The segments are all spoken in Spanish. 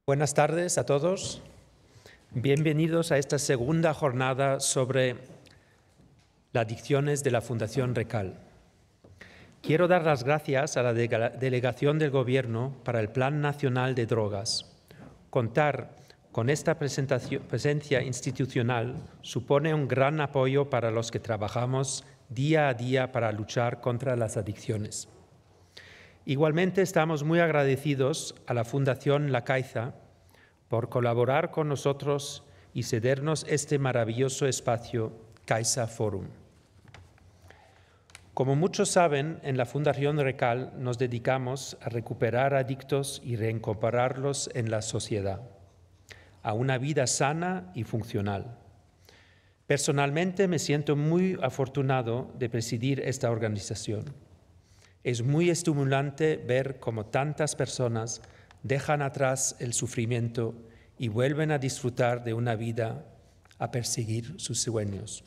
Buenas tardes a todos. Bienvenidos a esta segunda jornada sobre las adicciones de la Fundación Recal. Quiero dar las gracias a la Delegación del Gobierno para el Plan Nacional de Drogas. Contar con esta presencia institucional supone un gran apoyo para los que trabajamos día a día para luchar contra las adicciones. Igualmente estamos muy agradecidos a la Fundación La Caixa por colaborar con nosotros y cedernos este maravilloso espacio Caixa Forum. Como muchos saben, en la Fundación Recal nos dedicamos a recuperar adictos y reincorporarlos en la sociedad, a una vida sana y funcional. Personalmente me siento muy afortunado de presidir esta organización. Es muy estimulante ver cómo tantas personas dejan atrás el sufrimiento y vuelven a disfrutar de una vida, a perseguir sus sueños.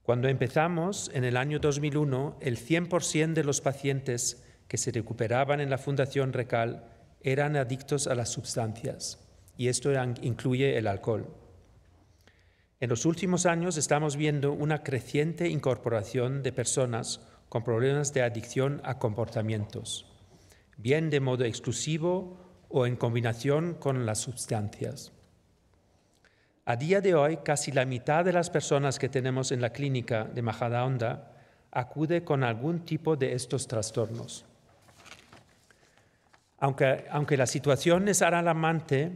Cuando empezamos, en el año 2001, el 100% de los pacientes que se recuperaban en la Fundación Recal eran adictos a las sustancias, y esto incluye el alcohol. En los últimos años estamos viendo una creciente incorporación de personas con problemas de adicción a comportamientos, bien de modo exclusivo o en combinación con las sustancias. A día de hoy, casi la mitad de las personas que tenemos en la clínica de Majadahonda acude con algún tipo de estos trastornos. Aunque la situación es alarmante,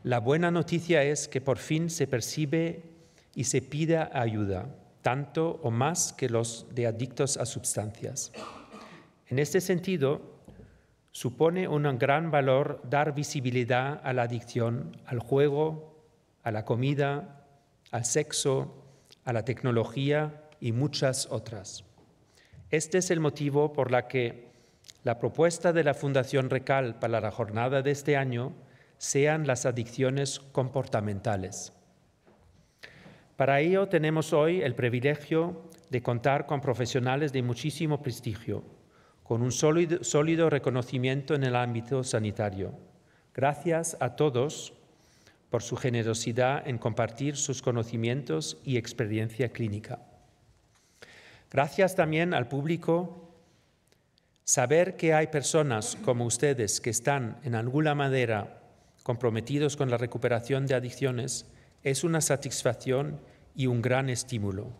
la buena noticia es que por fin se percibe y se pide ayuda, tanto o más que los de adictos a sustancias. En este sentido, supone un gran valor dar visibilidad a la adicción, al juego, a la comida, al sexo, a la tecnología y muchas otras. Este es el motivo por el que la propuesta de la Fundación Recal para la jornada de este año sean las adicciones comportamentales. Para ello tenemos hoy el privilegio de contar con profesionales de muchísimo prestigio, con un sólido reconocimiento en el ámbito sanitario. Gracias a todos por su generosidad en compartir sus conocimientos y experiencia clínica. Gracias también al público. Saber que hay personas como ustedes que están en alguna manera comprometidos con la recuperación de adicciones es una satisfacción y un gran estímulo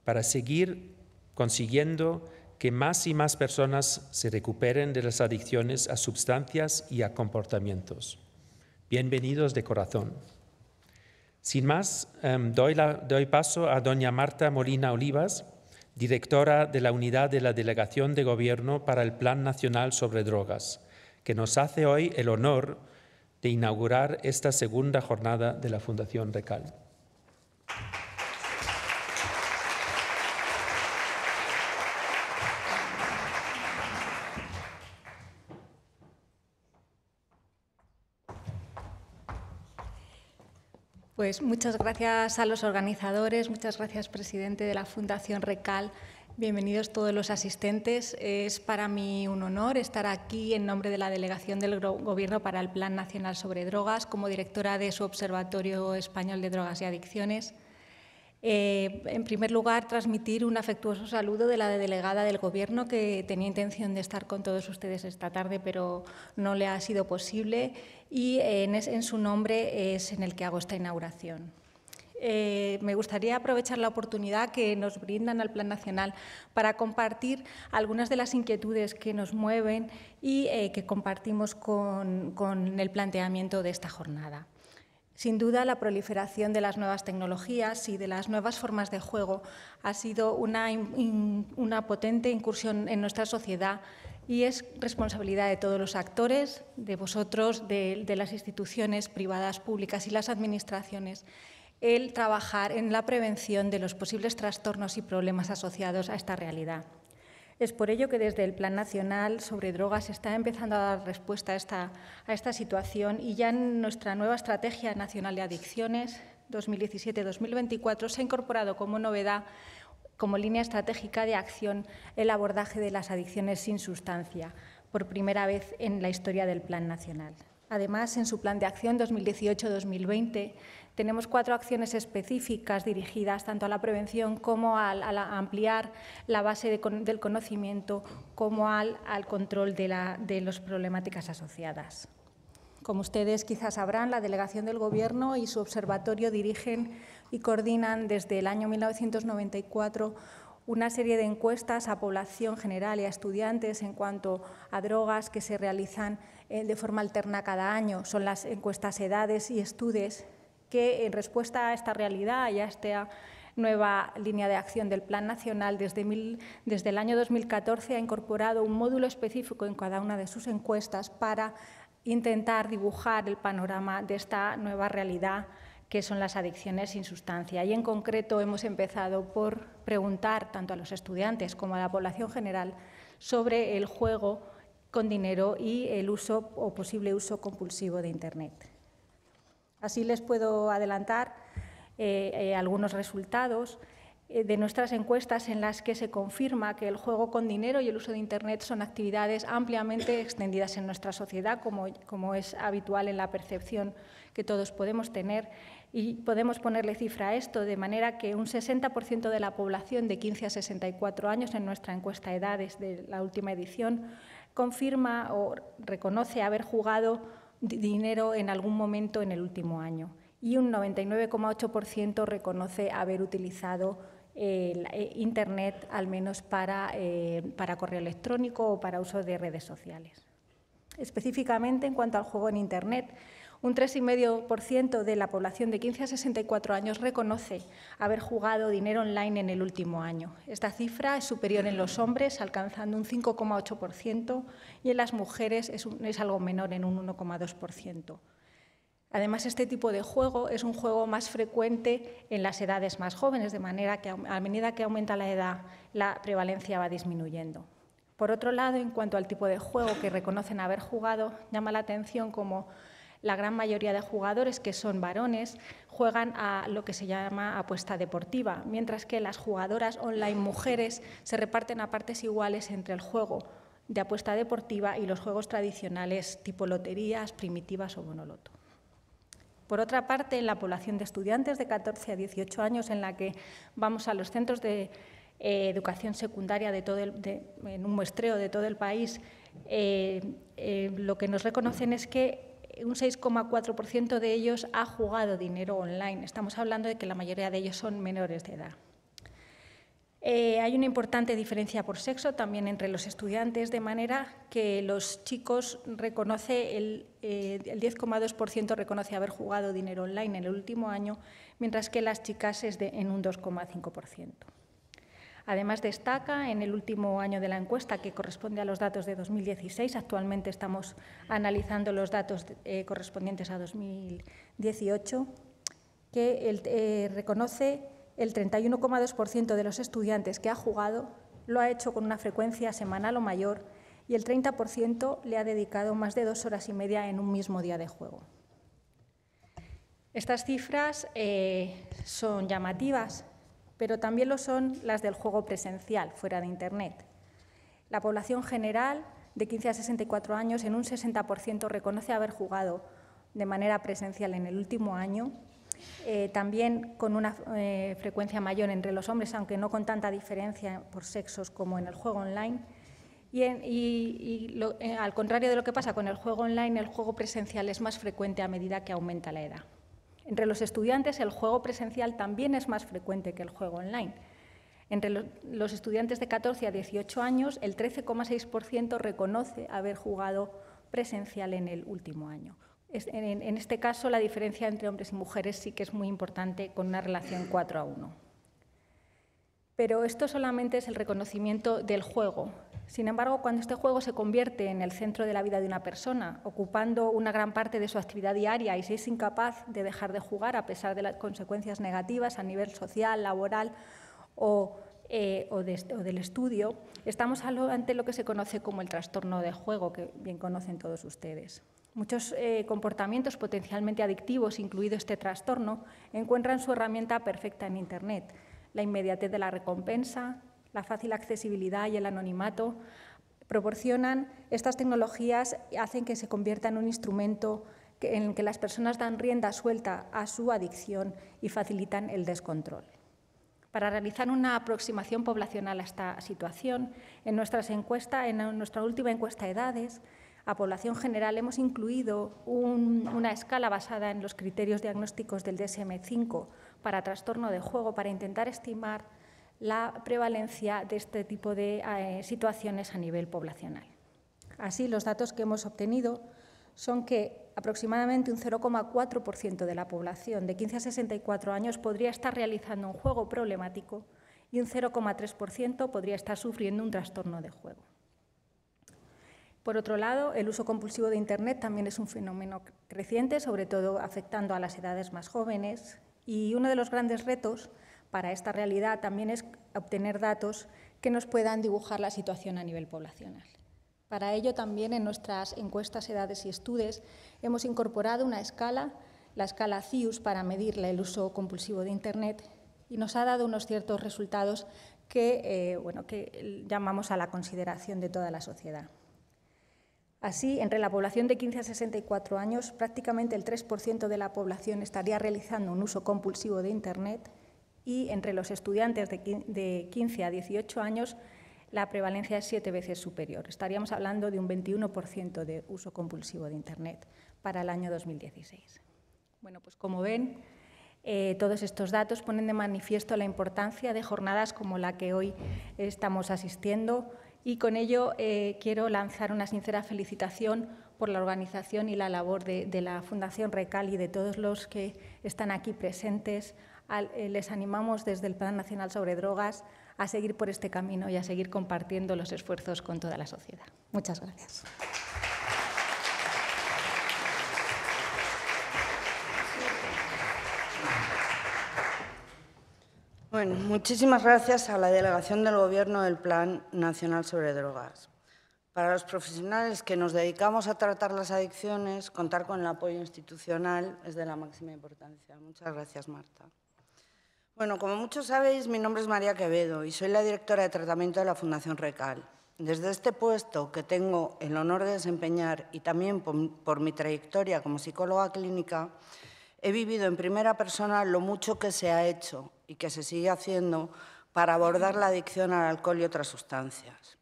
para seguir consiguiendo que más y más personas se recuperen de las adicciones a sustancias y a comportamientos. Bienvenidos de corazón. Sin más, doy paso a doña Marta Molina Olivas, directora de la Unidad de la Delegación de Gobierno para el Plan Nacional sobre Drogas, que nos hace hoy el honor de inaugurar esta segunda jornada de la Fundación Recal. Pues muchas gracias a los organizadores, muchas gracias, presidente de la Fundación Recal. Bienvenidos todos los asistentes. Es para mí un honor estar aquí en nombre de la Delegación del Gobierno para el Plan Nacional sobre Drogas, como directora de su Observatorio Español de Drogas y Adicciones. En primer lugar, transmitir un afectuoso saludo de la delegada del Gobierno, que tenía intención de estar con todos ustedes esta tarde, pero no le ha sido posible, y en su nombre es en el que hago esta inauguración. Me gustaría aprovechar la oportunidad que nos brindan al Plan Nacional para compartir algunas de las inquietudes que nos mueven y que compartimos con el planteamiento de esta jornada. Sin duda, la proliferación de las nuevas tecnologías y de las nuevas formas de juego ha sido una potente incursión en nuestra sociedad y es responsabilidad de todos los actores, de vosotros, de las instituciones privadas, públicas y las administraciones, el trabajar en la prevención de los posibles trastornos y problemas asociados a esta realidad. Es por ello que desde el Plan Nacional sobre Drogas se está empezando a dar respuesta a esta situación, y ya en nuestra nueva Estrategia Nacional de Adicciones 2017-2024 se ha incorporado como novedad, como línea estratégica de acción, el abordaje de las adicciones sin sustancia, por primera vez en la historia del Plan Nacional. Además, en su plan de acción 2018-2020 tenemos 4 acciones específicas dirigidas tanto a la prevención como a ampliar la base del conocimiento como al control de las problemáticas asociadas. Como ustedes quizás sabrán, la Delegación del Gobierno y su observatorio dirigen y coordinan desde el año 1994 una serie de encuestas a población general y a estudiantes en cuanto a drogas que se realizan de forma alterna cada año. Son las encuestas Edades y Estudes que, en respuesta a esta realidad y a esta nueva línea de acción del Plan Nacional, desde el año 2014 ha incorporado un módulo específico en cada una de sus encuestas para intentar dibujar el panorama de esta nueva realidad que son las adicciones sin sustancia. Y en concreto hemos empezado por preguntar tanto a los estudiantes como a la población general sobre el juego con dinero y el uso o posible uso compulsivo de Internet. Así les puedo adelantar algunos resultados de nuestras encuestas en las que se confirma que el juego con dinero y el uso de Internet son actividades ampliamente extendidas en nuestra sociedad, como es habitual en la percepción que todos podemos tener. Y podemos ponerle cifra a esto, de manera que un 60% de la población de 15 a 64 años en nuestra encuesta Edades de la última edición confirma o reconoce haber jugado dinero en algún momento en el último año. Y un 99,8% reconoce haber utilizado Internet, al menos para correo electrónico o para uso de redes sociales. Específicamente, en cuanto al juego en Internet, un 3,5% de la población de 15 a 64 años reconoce haber jugado dinero online en el último año. Esta cifra es superior en los hombres, alcanzando un 5,8%, y en las mujeres es algo menor, en un 1,2%. Además, este tipo de juego es un juego más frecuente en las edades más jóvenes, de manera que a medida que aumenta la edad, la prevalencia va disminuyendo. Por otro lado, en cuanto al tipo de juego que reconocen haber jugado, llama la atención como la gran mayoría de jugadores, que son varones, juegan a lo que se llama apuesta deportiva, mientras que las jugadoras online mujeres se reparten a partes iguales entre el juego de apuesta deportiva y los juegos tradicionales tipo loterías, primitivas o bonoloto. Por otra parte, en la población de estudiantes de 14 a 18 años, en la que vamos a los centros de educación secundaria en un muestreo de todo el país, lo que nos reconocen es que un 6,4% de ellos ha jugado dinero online. Estamos hablando de que la mayoría de ellos son menores de edad. Hay una importante diferencia por sexo también entre los estudiantes, de manera que los chicos el 10,2% reconoce haber jugado dinero online en el último año, mientras que las chicas es en un 2,5%. Además, destaca en el último año de la encuesta, que corresponde a los datos de 2016, actualmente estamos analizando los datos correspondientes a 2018, que reconoce el 31,2% de los estudiantes que ha jugado lo ha hecho con una frecuencia semanal o mayor, y el 30% le ha dedicado más de 2 horas y media en un mismo día de juego. Estas cifras son llamativas, pero también lo son las del juego presencial, fuera de Internet. La población general de 15 a 64 años en un 60% reconoce haber jugado de manera presencial en el último año, también con una frecuencia mayor entre los hombres, aunque no con tanta diferencia por sexos como en el juego online. Al contrario de lo que pasa con el juego online, el juego presencial es más frecuente a medida que aumenta la edad. Entre los estudiantes, el juego presencial también es más frecuente que el juego online. Entre los estudiantes de 14 a 18 años, el 13,6% reconoce haber jugado presencial en el último año. En este caso, la diferencia entre hombres y mujeres sí que es muy importante, con una relación 4:1. Pero esto solamente es el reconocimiento del juego. Sin embargo, cuando este juego se convierte en el centro de la vida de una persona, ocupando una gran parte de su actividad diaria, y si es incapaz de dejar de jugar a pesar de las consecuencias negativas a nivel social, laboral o del estudio, estamos ante lo que se conoce como el trastorno de juego, que bien conocen todos ustedes. Muchos comportamientos potencialmente adictivos, incluido este trastorno, encuentran su herramienta perfecta en Internet. La inmediatez de la recompensa, la fácil accesibilidad y el anonimato Estas tecnologías hacen que se convierta en un instrumento en el que las personas dan rienda suelta a su adicción y facilitan el descontrol. Para realizar una aproximación poblacional a esta situación, en nuestra última encuesta de edades, a población general hemos incluido una escala basada en los criterios diagnósticos del DSM-5 para trastorno de juego para intentar estimar la prevalencia de este tipo de situaciones a nivel poblacional. Así, los datos que hemos obtenido son que aproximadamente un 0,4% de la población de 15 a 64 años podría estar realizando un juego problemático y un 0,3% podría estar sufriendo un trastorno de juego. Por otro lado, el uso compulsivo de Internet también es un fenómeno creciente, sobre todo afectando a las edades más jóvenes, y uno de los grandes retos para esta realidad también es obtener datos que nos puedan dibujar la situación a nivel poblacional. Para ello, también en nuestras encuestas Edades y Estudes hemos incorporado una escala, la escala CIUS, para medir el uso compulsivo de Internet, y nos ha dado unos ciertos resultados que llamamos a la consideración de toda la sociedad. Así, entre la población de 15 a 64 años, prácticamente el 3% de la población estaría realizando un uso compulsivo de Internet, y entre los estudiantes de 15 a 18 años la prevalencia es 7 veces superior. Estaríamos hablando de un 21% de uso compulsivo de Internet para el año 2016. Bueno, pues como ven, todos estos datos ponen de manifiesto la importancia de jornadas como la que hoy estamos asistiendo, y con ello quiero lanzar una sincera felicitación por la organización y la labor de la Fundación Recal y de todos los que están aquí presentes. Les animamos desde el Plan Nacional sobre Drogas a seguir por este camino y a seguir compartiendo los esfuerzos con toda la sociedad. Muchas gracias. Bueno, muchísimas gracias a la delegación del Gobierno del Plan Nacional sobre Drogas. Para los profesionales que nos dedicamos a tratar las adicciones, contar con el apoyo institucional es de la máxima importancia. Muchas gracias, Marta. Bueno, como muchos sabéis, mi nombre es María Quevedo y soy la directora de tratamiento de la Fundación Recal. Desde este puesto que tengo el honor de desempeñar y también por mi trayectoria como psicóloga clínica, he vivido en primera persona lo mucho que se ha hecho y que se sigue haciendo para abordar la adicción al alcohol y otras sustancias.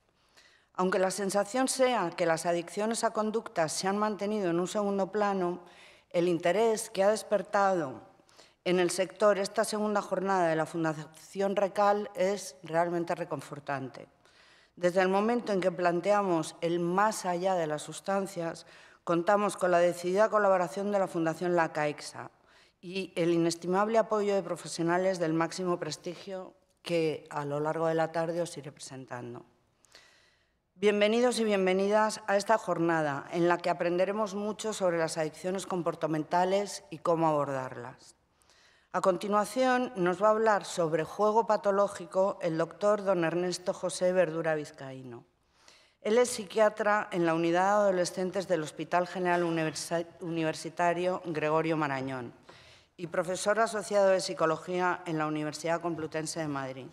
Aunque la sensación sea que las adicciones a conductas se han mantenido en un segundo plano, el interés que ha despertado en el sector esta segunda jornada de la Fundación Recal es realmente reconfortante. Desde el momento en que planteamos el más allá de las sustancias, contamos con la decidida colaboración de la Fundación La Caixa y el inestimable apoyo de profesionales del máximo prestigio que a lo largo de la tarde os iré presentando. Bienvenidos y bienvenidas a esta jornada en la que aprenderemos mucho sobre las adicciones comportamentales y cómo abordarlas. A continuación, nos va a hablar sobre juego patológico el doctor don Ernesto José Verdura Vizcaíno. Él es psiquiatra en la Unidad de Adolescentes del Hospital General Universitario Gregorio Marañón y profesor asociado de Psicología en la Universidad Complutense de Madrid.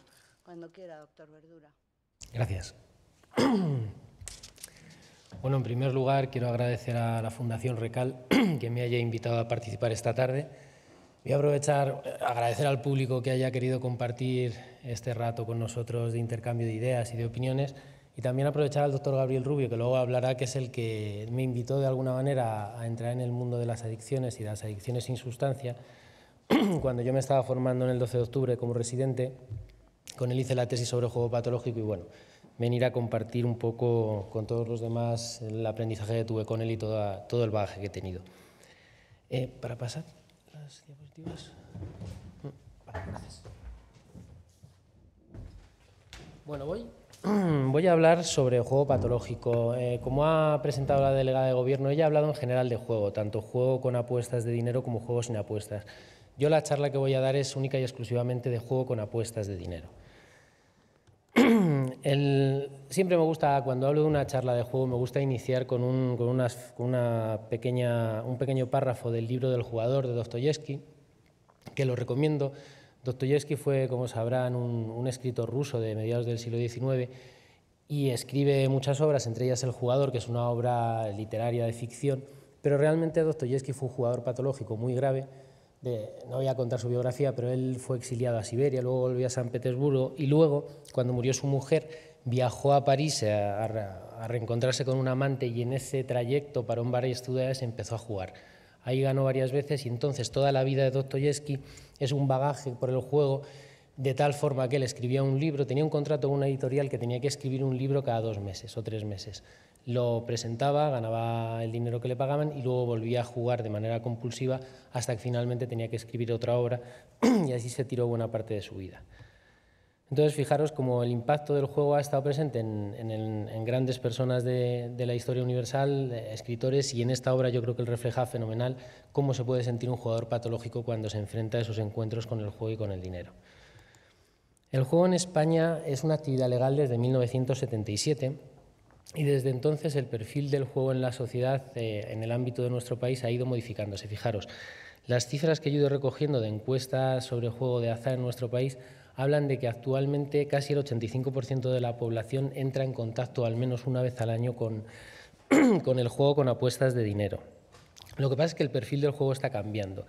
Cuando quiera, doctor Verdura. Gracias. Bueno, en primer lugar, quiero agradecer a la Fundación Recal que me haya invitado a participar esta tarde. Voy a aprovechar, agradecer al público que haya querido compartir este rato con nosotros de intercambio de ideas y de opiniones, y también aprovechar al doctor Gabriel Rubio, que luego hablará, que es el que me invitó de alguna manera a entrar en el mundo de las adicciones y de las adicciones sin sustancia, cuando yo me estaba formando en el 12 de octubre como residente. Con él hice la tesis sobre juego patológico y bueno, venir a compartir un poco con todos los demás el aprendizaje que tuve con él y todo el bagaje que he tenido. Para pasar las diapositivas. Vale, gracias. Bueno, voy a hablar sobre juego patológico. Como ha presentado la delegada de Gobierno, ella ha hablado en general de juego, tanto juego con apuestas de dinero como juego sin apuestas. Yo la charla que voy a dar es única y exclusivamente de juego con apuestas de dinero. Siempre me gusta, cuando hablo de una charla de juego, me gusta iniciar con un pequeño párrafo del libro del jugador de Dostoyevsky, que lo recomiendo. Dostoyevsky fue, como sabrán, un escritor ruso de mediados del siglo XIX y escribe muchas obras, entre ellas El jugador, que es una obra literaria de ficción, pero realmente Dostoyevski fue un jugador patológico muy grave. No voy a contar su biografía, pero él fue exiliado a Siberia, luego volvió a San Petersburgo y luego, cuando murió su mujer, viajó a París a reencontrarse con un amante y en ese trayecto paró en varias ciudades y empezó a jugar. Ahí ganó varias veces y entonces toda la vida de Dostoyevski es un bagaje por el juego, de tal forma que él escribía un libro, tenía un contrato con una editorial que tenía que escribir un libro cada 2 meses o 3 meses. Lo presentaba, ganaba el dinero que le pagaban y luego volvía a jugar de manera compulsiva hasta que finalmente tenía que escribir otra obra y así se tiró buena parte de su vida. Entonces, fijaros cómo el impacto del juego ha estado presente en grandes personas de la historia universal, escritores, y en esta obra yo creo que él refleja fenomenal cómo se puede sentir un jugador patológico cuando se enfrenta a esos encuentros con el juego y con el dinero. El juego en España es una actividad legal desde 1977 y desde entonces el perfil del juego en la sociedad, en el ámbito de nuestro país, ha ido modificándose. Fijaros, las cifras que yo he ido recogiendo de encuestas sobre juego de azar en nuestro país hablan de que actualmente casi el 85% de la población entra en contacto al menos una vez al año con el juego, con apuestas de dinero. Lo que pasa es que el perfil del juego está cambiando.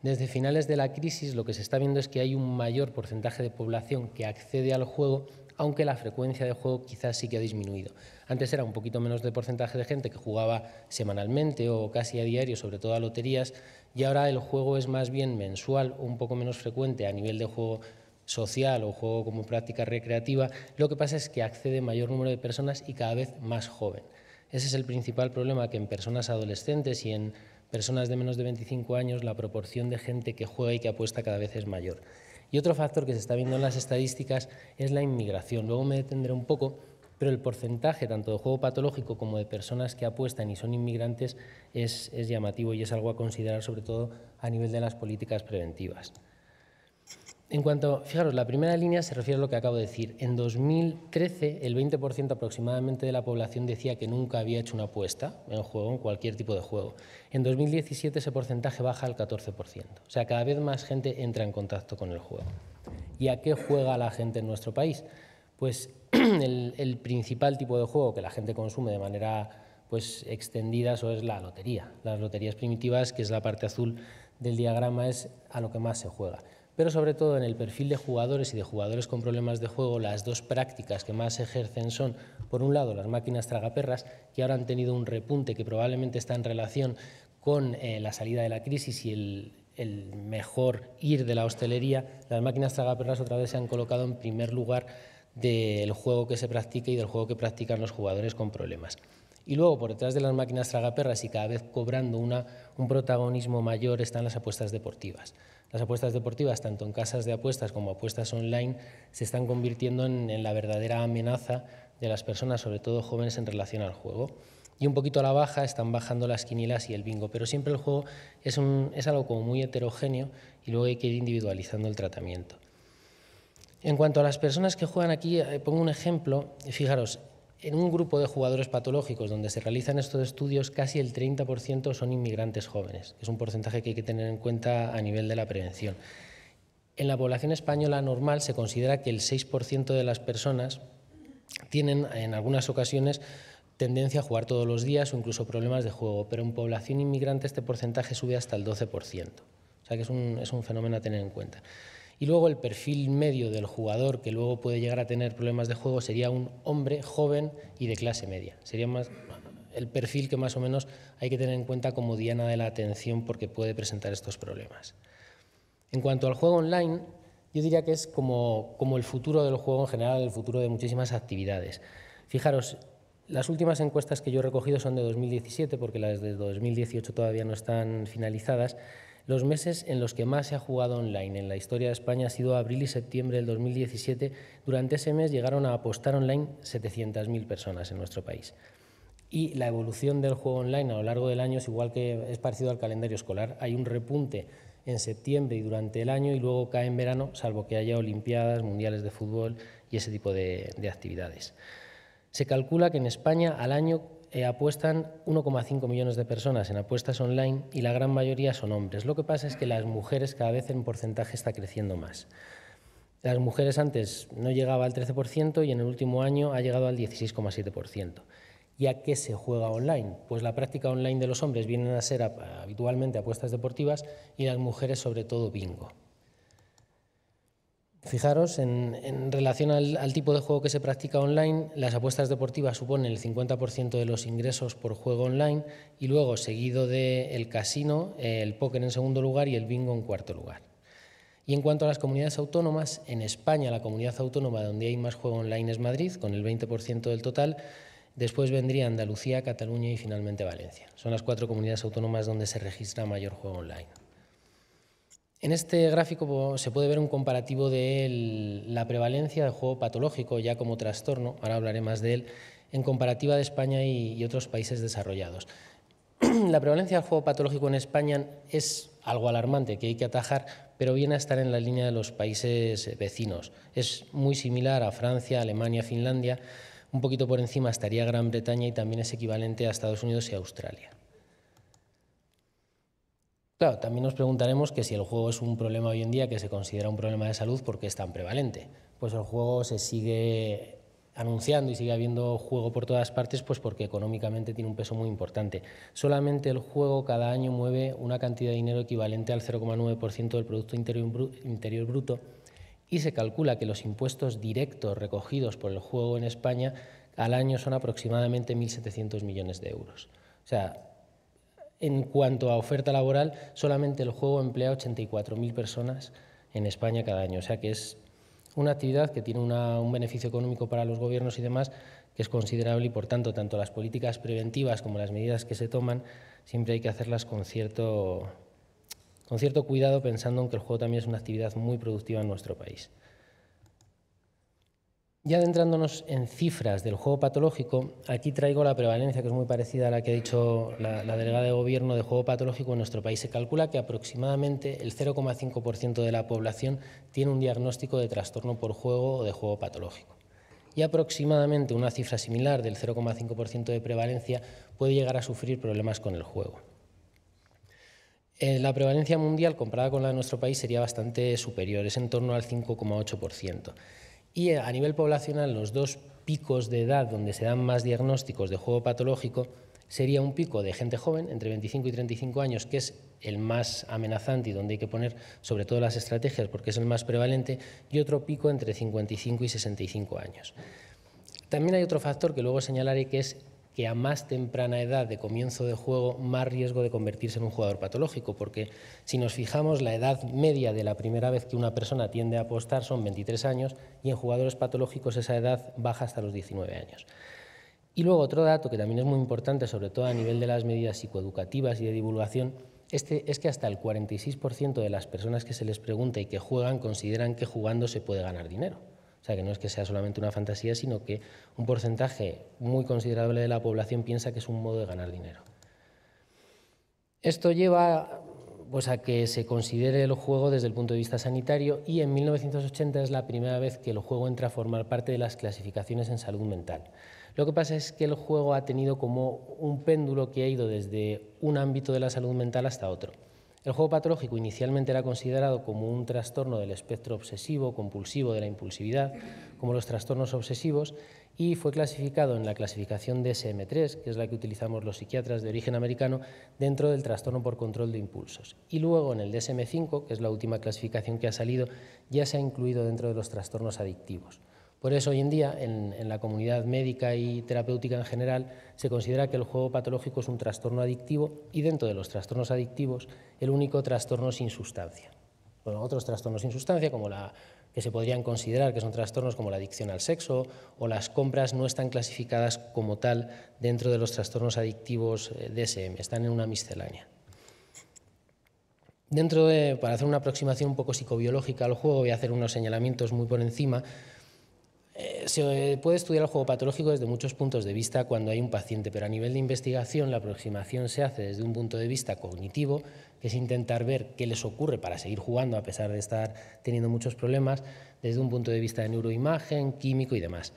Desde finales de la crisis lo que se está viendo es que hay un mayor porcentaje de población que accede al juego, aunque la frecuencia de juego quizás sí que ha disminuido. Antes era un poquito menos de porcentaje de gente que jugaba semanalmente o casi a diario, sobre todo a loterías, y ahora el juego es más bien mensual, un poco menos frecuente a nivel de juego social o juego como práctica recreativa. Lo que pasa es que accede mayor número de personas y cada vez más joven. Ese es el principal problema, que en personas adolescentes y en personas de menos de 25 años la proporción de gente que juega y que apuesta cada vez es mayor. Y otro factor que se está viendo en las estadísticas es la inmigración. Luego me detendré un poco, pero el porcentaje tanto de juego patológico como de personas que apuestan y son inmigrantes es llamativo y es algo a considerar, sobre todo a nivel de las políticas preventivas. En cuanto, fijaros, la primera línea se refiere a lo que acabo de decir. En 2013, el 20% aproximadamente de la población decía que nunca había hecho una apuesta en juego, en cualquier tipo de juego. En 2017 ese porcentaje baja al 14%. O sea, cada vez más gente entra en contacto con el juego. ¿Y a qué juega la gente en nuestro país? Pues el principal tipo de juego que la gente consume de manera extendida eso es la lotería. Las loterías primitivas, que es la parte azul del diagrama, es a lo que más se juega. Pero sobre todo en el perfil de jugadores y de jugadores con problemas de juego, las dos prácticas que más se ejercen son, por un lado, las máquinas tragaperras, que ahora han tenido un repunte que probablemente está en relación con la salida de la crisis y el mejor ir de la hostelería. Las máquinas tragaperras otra vez se han colocado en primer lugar del juego que se practica y del juego que practican los jugadores con problemas. Y luego, por detrás de las máquinas tragaperras y cada vez cobrando un protagonismo mayor, están las apuestas deportivas. Las apuestas deportivas, tanto en casas de apuestas como apuestas online, se están convirtiendo en la verdadera amenaza de las personas, sobre todo jóvenes, en relación al juego. Y un poquito a la baja están bajando las quinielas y el bingo, pero siempre el juego es algo como muy heterogéneo y luego hay que ir individualizando el tratamiento. En cuanto a las personas que juegan aquí, pongo un ejemplo. Fijaros, en un grupo de jugadores patológicos donde se realizan estos estudios, casi el 30% son inmigrantes jóvenes, que es un porcentaje que hay que tener en cuenta a nivel de la prevención. En la población española normal se considera que el 6% de las personas tienen en algunas ocasiones tendencia a jugar todos los días o incluso problemas de juego, pero en población inmigrante este porcentaje sube hasta el 12%. O sea que es un fenómeno a tener en cuenta. Y luego el perfil medio del jugador, que luego puede llegar a tener problemas de juego, sería un hombre joven y de clase media. Sería más el perfil que más o menos hay que tener en cuenta como diana de la atención porque puede presentar estos problemas. En cuanto al juego online, yo diría que es como el futuro del juego en general, el futuro de muchísimas actividades. Fijaros, las últimas encuestas que yo he recogido son de 2017, porque las de 2018 todavía no están finalizadas. Los meses en los que más se ha jugado online en la historia de España ha sido abril y septiembre del 2017. Durante ese mes llegaron a apostar online 700.000 personas en nuestro país. Y la evolución del juego online a lo largo del año es igual, que es parecido al calendario escolar. Hay un repunte en septiembre y durante el año y luego cae en verano, salvo que haya olimpiadas, mundiales de fútbol y ese tipo de actividades. Se calcula que en España al año apuestan 1,5 millones de personas en apuestas online y la gran mayoría son hombres. Lo que pasa es que las mujeres cada vez en porcentaje está creciendo más. Las mujeres antes no llegaba al 13% y en el último año ha llegado al 16,7%. ¿Y a qué se juega online? Pues la práctica online de los hombres vienen a ser habitualmente apuestas deportivas y las mujeres sobre todo bingo. Fijaros, en relación al tipo de juego que se practica online, las apuestas deportivas suponen el 50% de los ingresos por juego online y luego seguido del casino, el póker en segundo lugar y el bingo en cuarto lugar. Y en cuanto a las comunidades autónomas, en España la comunidad autónoma donde hay más juego online es Madrid, con el 20% del total. Después vendría Andalucía, Cataluña y finalmente Valencia. Son las 4 comunidades autónomas donde se registra mayor juego online. En este gráfico se puede ver un comparativo de la prevalencia del juego patológico ya como trastorno, ahora hablaré más de él, en comparativa de España y otros países desarrollados. La prevalencia del juego patológico en España es algo alarmante que hay que atajar, pero viene a estar en la línea de los países vecinos. Es muy similar a Francia, Alemania, Finlandia, un poquito por encima estaría Gran Bretaña y también es equivalente a Estados Unidos y Australia. Claro, también nos preguntaremos que si el juego es un problema hoy en día, que se considera un problema de salud, ¿por qué es tan prevalente? Pues el juego se sigue anunciando y sigue habiendo juego por todas partes, pues porque económicamente tiene un peso muy importante. Solamente el juego cada año mueve una cantidad de dinero equivalente al 0,9% del Producto Interior Bruto y se calcula que los impuestos directos recogidos por el juego en España al año son aproximadamente 1.700 millones de euros. O sea, en cuanto a oferta laboral, solamente el juego emplea 84.000 personas en España cada año. O sea que es una actividad que tiene un beneficio económico para los gobiernos y demás que es considerable y, por tanto, tanto las políticas preventivas como las medidas que se toman siempre hay que hacerlas con cierto cuidado, pensando en que el juego también es una actividad muy productiva en nuestro país. Ya adentrándonos en cifras del juego patológico, aquí traigo la prevalencia, que es muy parecida a la que ha dicho la delegada de Gobierno de juego patológico en nuestro país. Se calcula que aproximadamente el 0,5% de la población tiene un diagnóstico de trastorno por juego o de juego patológico. Y aproximadamente una cifra similar del 0,5% de prevalencia puede llegar a sufrir problemas con el juego. La prevalencia mundial comparada con la de nuestro país sería bastante superior, es en torno al 5,8%. Y a nivel poblacional, los dos picos de edad donde se dan más diagnósticos de juego patológico sería un pico de gente joven, entre 25 y 35 años, que es el más amenazante y donde hay que poner sobre todo las estrategias porque es el más prevalente, y otro pico entre 55 y 65 años. También hay otro factor que luego señalaré, que es que a más temprana edad de comienzo de juego, más riesgo de convertirse en un jugador patológico, porque si nos fijamos, la edad media de la primera vez que una persona tiende a apostar son 23 años y en jugadores patológicos esa edad baja hasta los 19 años. Y luego otro dato que también es muy importante, sobre todo a nivel de las medidas psicoeducativas y de divulgación, es que hasta el 46% de las personas que se les pregunta y que juegan consideran que jugando se puede ganar dinero. O sea, que no es que sea solamente una fantasía, sino que un porcentaje muy considerable de la población piensa que es un modo de ganar dinero. Esto lleva pues, a que se considere el juego desde el punto de vista sanitario y en 1980 es la primera vez que el juego entra a formar parte de las clasificaciones en salud mental. Lo que pasa es que el juego ha tenido como un péndulo que ha ido desde un ámbito de la salud mental hasta otro. El juego patológico inicialmente era considerado como un trastorno del espectro obsesivo, compulsivo, de la impulsividad, como los trastornos obsesivos, y fue clasificado en la clasificación DSM-3, que es la que utilizamos los psiquiatras de origen americano, dentro del trastorno por control de impulsos. Y luego en el DSM-5, que es la última clasificación que ha salido, ya se ha incluido dentro de los trastornos adictivos. Por eso hoy en día, en la comunidad médica y terapéutica en general, se considera que el juego patológico es un trastorno adictivo y dentro de los trastornos adictivos el único trastorno sin sustancia. Bueno, otros trastornos sin sustancia, como que se podrían considerar que son trastornos como la adicción al sexo o las compras, no están clasificadas como tal dentro de los trastornos adictivos DSM, están en una miscelánea. Para hacer una aproximación un poco psicobiológica al juego, voy a hacer unos señalamientos muy por encima. Se puede estudiar el juego patológico desde muchos puntos de vista cuando hay un paciente, pero a nivel de investigación la aproximación se hace desde un punto de vista cognitivo, que es intentar ver qué les ocurre para seguir jugando a pesar de estar teniendo muchos problemas, desde un punto de vista de neuroimagen, químico y demás.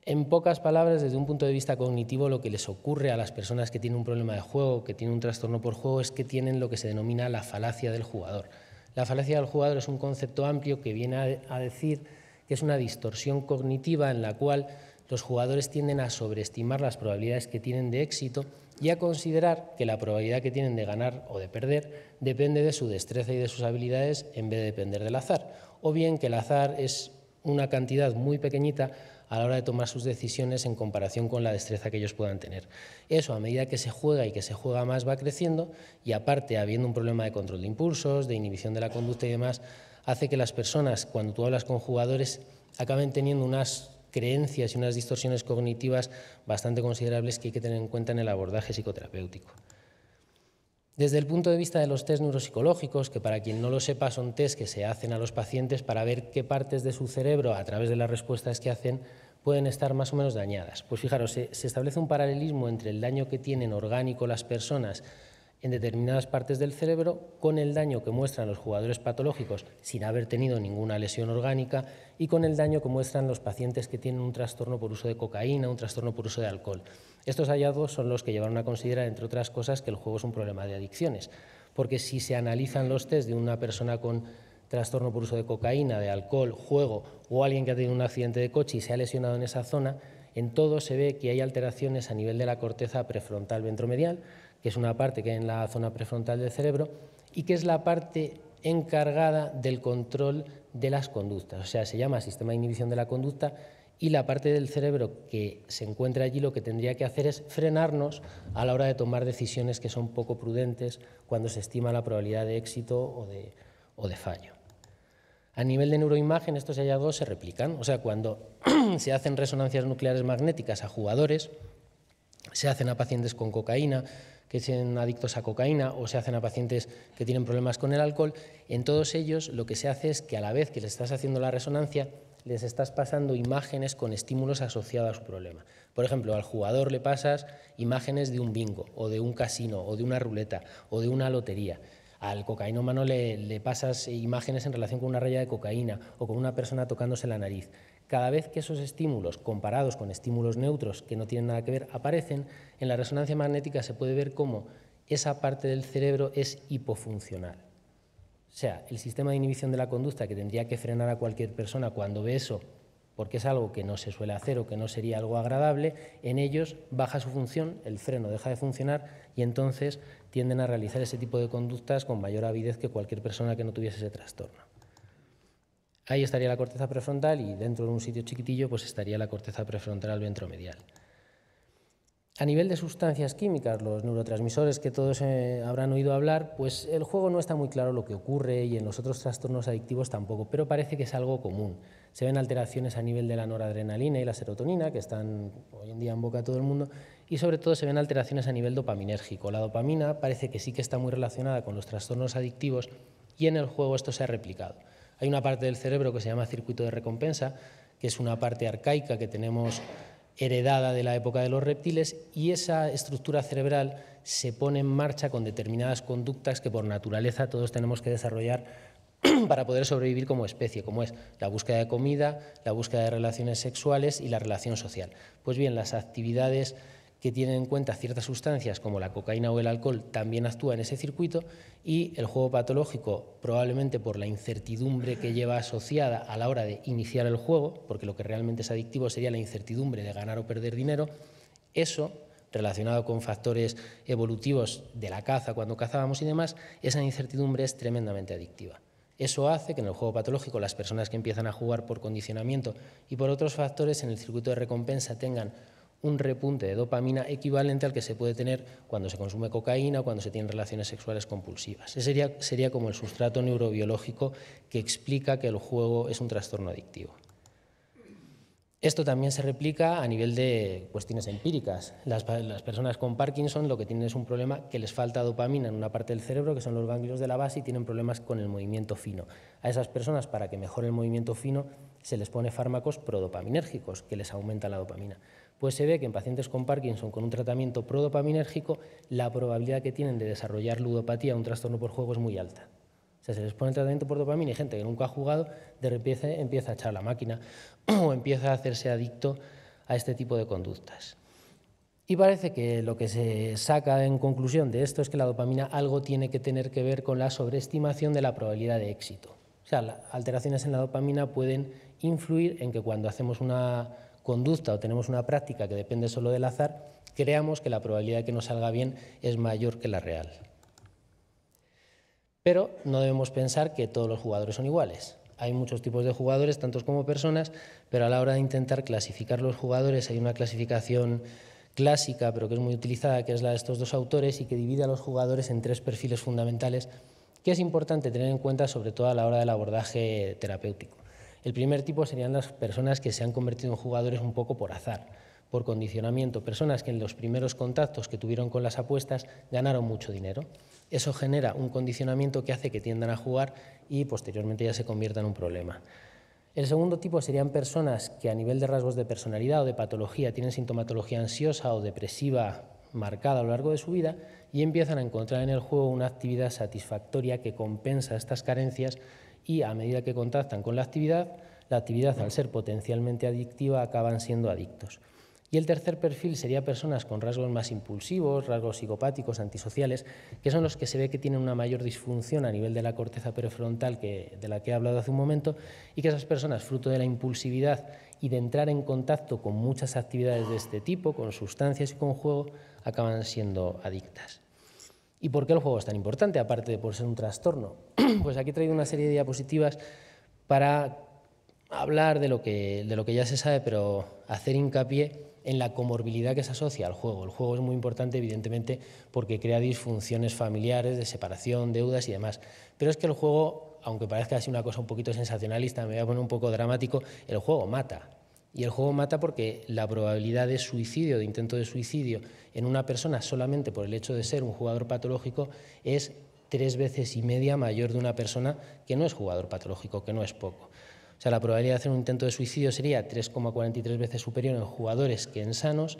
En pocas palabras, desde un punto de vista cognitivo, lo que les ocurre a las personas que tienen un problema de juego, que tienen un trastorno por juego, es que tienen lo que se denomina la falacia del jugador. La falacia del jugador es un concepto amplio que viene a decir que es una distorsión cognitiva en la cual los jugadores tienden a sobreestimar las probabilidades que tienen de éxito y a considerar que la probabilidad que tienen de ganar o de perder depende de su destreza y de sus habilidades en vez de depender del azar, o bien que el azar es una cantidad muy pequeñita a la hora de tomar sus decisiones en comparación con la destreza que ellos puedan tener. Eso, a medida que se juega y que se juega más, va creciendo y, aparte, habiendo un problema de control de impulsos, de inhibición de la conducta y demás, hace que las personas, cuando tú hablas con jugadores, acaben teniendo unas creencias y unas distorsiones cognitivas bastante considerables que hay que tener en cuenta en el abordaje psicoterapéutico. Desde el punto de vista de los test neuropsicológicos, que para quien no lo sepa son test que se hacen a los pacientes para ver qué partes de su cerebro, a través de las respuestas que hacen, pueden estar más o menos dañadas. Pues fijaros, se establece un paralelismo entre el daño que tienen orgánico las personas en determinadas partes del cerebro con el daño que muestran los jugadores patológicos sin haber tenido ninguna lesión orgánica y con el daño que muestran los pacientes que tienen un trastorno por uso de cocaína, un trastorno por uso de alcohol. Estos hallazgos son los que llevaron a considerar, entre otras cosas, que el juego es un problema de adicciones, porque si se analizan los test de una persona con trastorno por uso de cocaína, de alcohol, juego o alguien que ha tenido un accidente de coche y se ha lesionado en esa zona, en todo se ve que hay alteraciones a nivel de la corteza prefrontal ventromedial, que es una parte que hay en la zona prefrontal del cerebro y que es la parte encargada del control de las conductas. O sea, se llama sistema de inhibición de la conducta y la parte del cerebro que se encuentra allí lo que tendría que hacer es frenarnos a la hora de tomar decisiones que son poco prudentes cuando se estima la probabilidad de éxito o de fallo. A nivel de neuroimagen, estos hallazgos se replican. O sea, cuando se hacen resonancias nucleares magnéticas a jugadores, se hacen a pacientes con cocaína, que sean adictos a cocaína, o se hacen a pacientes que tienen problemas con el alcohol, en todos ellos lo que se hace es que a la vez que les estás haciendo la resonancia, les estás pasando imágenes con estímulos asociados a su problema. Por ejemplo, al jugador le pasas imágenes de un bingo, o de un casino, o de una ruleta, o de una lotería. Al cocainómano le pasas imágenes en relación con una raya de cocaína o con una persona tocándose la nariz. Cada vez que esos estímulos, comparados con estímulos neutros que no tienen nada que ver, aparecen, en la resonancia magnética se puede ver cómo esa parte del cerebro es hipofuncional. O sea, el sistema de inhibición de la conducta que tendría que frenar a cualquier persona cuando ve eso, porque es algo que no se suele hacer o que no sería algo agradable, en ellos baja su función, el freno deja de funcionar y entonces tienden a realizar ese tipo de conductas con mayor avidez que cualquier persona que no tuviese ese trastorno. Ahí estaría la corteza prefrontal y dentro de un sitio chiquitillo pues estaría la corteza prefrontal ventromedial. A nivel de sustancias químicas, los neurotransmisores que todos habrán oído hablar, pues el juego no está muy claro lo que ocurre y en los otros trastornos adictivos tampoco, pero parece que es algo común. Se ven alteraciones a nivel de la noradrenalina y la serotonina, que están hoy en día en boca de todo el mundo, y sobre todo se ven alteraciones a nivel dopaminérgico. La dopamina parece que sí que está muy relacionada con los trastornos adictivos y en el juego esto se ha replicado. Hay una parte del cerebro que se llama circuito de recompensa, que es una parte arcaica que tenemos heredada de la época de los reptiles, y esa estructura cerebral se pone en marcha con determinadas conductas que por naturaleza todos tenemos que desarrollar para poder sobrevivir como especie, como es la búsqueda de comida, la búsqueda de relaciones sexuales y la relación social. Pues bien, las actividades que tienen en cuenta ciertas sustancias como la cocaína o el alcohol también actúa en ese circuito y el juego patológico, probablemente por la incertidumbre que lleva asociada a la hora de iniciar el juego, porque lo que realmente es adictivo sería la incertidumbre de ganar o perder dinero, eso, relacionado con factores evolutivos de la caza, cuando cazábamos y demás, esa incertidumbre es tremendamente adictiva. Eso hace que en el juego patológico las personas que empiezan a jugar por condicionamiento y por otros factores en el circuito de recompensa tengan un repunte de dopamina equivalente al que se puede tener cuando se consume cocaína o cuando se tienen relaciones sexuales compulsivas. Ese sería como el sustrato neurobiológico que explica que el juego es un trastorno adictivo. Esto también se replica a nivel de cuestiones empíricas. Las personas con Parkinson lo que tienen es un problema que les falta dopamina en una parte del cerebro, que son los ganglios de la base, y tienen problemas con el movimiento fino. A esas personas, para que mejore el movimiento fino, se les pone fármacos prodopaminérgicos, que les aumentan la dopamina. Pues se ve que en pacientes con Parkinson con un tratamiento prodopaminérgico, la probabilidad que tienen de desarrollar ludopatía, un trastorno por juego, es muy alta. O sea, se les pone el tratamiento por dopamina y gente que nunca ha jugado, de repente empieza a echar la máquina o empieza a hacerse adicto a este tipo de conductas. Y parece que lo que se saca en conclusión de esto es que la dopamina algo tiene que tener que ver con la sobreestimación de la probabilidad de éxito. O sea, las alteraciones en la dopamina pueden influir en que cuando hacemos una conducta o tenemos una práctica que depende solo del azar, creamos que la probabilidad de que nos salga bien es mayor que la real. Pero no debemos pensar que todos los jugadores son iguales. Hay muchos tipos de jugadores, tantos como personas, pero a la hora de intentar clasificar los jugadores hay una clasificación clásica, pero que es muy utilizada, que es la de estos dos autores y que divide a los jugadores en 3 perfiles fundamentales que es importante tener en cuenta, sobre todo a la hora del abordaje terapéutico. El primer tipo serían las personas que se han convertido en jugadores un poco por azar, por condicionamiento, personas que en los primeros contactos que tuvieron con las apuestas ganaron mucho dinero. Eso genera un condicionamiento que hace que tiendan a jugar y posteriormente ya se convierta en un problema. El segundo tipo serían personas que a nivel de rasgos de personalidad o de patología tienen sintomatología ansiosa o depresiva marcada a lo largo de su vida y empiezan a encontrar en el juego una actividad satisfactoria que compensa estas carencias y a medida que contactan con la actividad al ser potencialmente adictiva acaban siendo adictos. Y el tercer perfil sería personas con rasgos más impulsivos, rasgos psicopáticos, antisociales, que son los que se ve que tienen una mayor disfunción a nivel de la corteza prefrontal de la que he hablado hace un momento, y que esas personas, fruto de la impulsividad y de entrar en contacto con muchas actividades de este tipo, con sustancias y con juego, acaban siendo adictas. ¿Y por qué el juego es tan importante, aparte de por ser un trastorno? Pues aquí he traído una serie de diapositivas para hablar de lo que ya se sabe, pero hacer hincapié en la comorbilidad que se asocia al juego. El juego es muy importante, evidentemente, porque crea disfunciones familiares, de separación, deudas y demás. Pero es que el juego, aunque parezca así una cosa un poquito sensacionalista, me voy a poner un poco dramático, el juego mata. Y el juego mata porque la probabilidad de suicidio, de intento de suicidio, en una persona solamente por el hecho de ser un jugador patológico es 3,5 veces mayor de una persona que no es jugador patológico, que no es poco. O sea, la probabilidad de hacer un intento de suicidio sería 3,43 veces superior en jugadores que en sanos,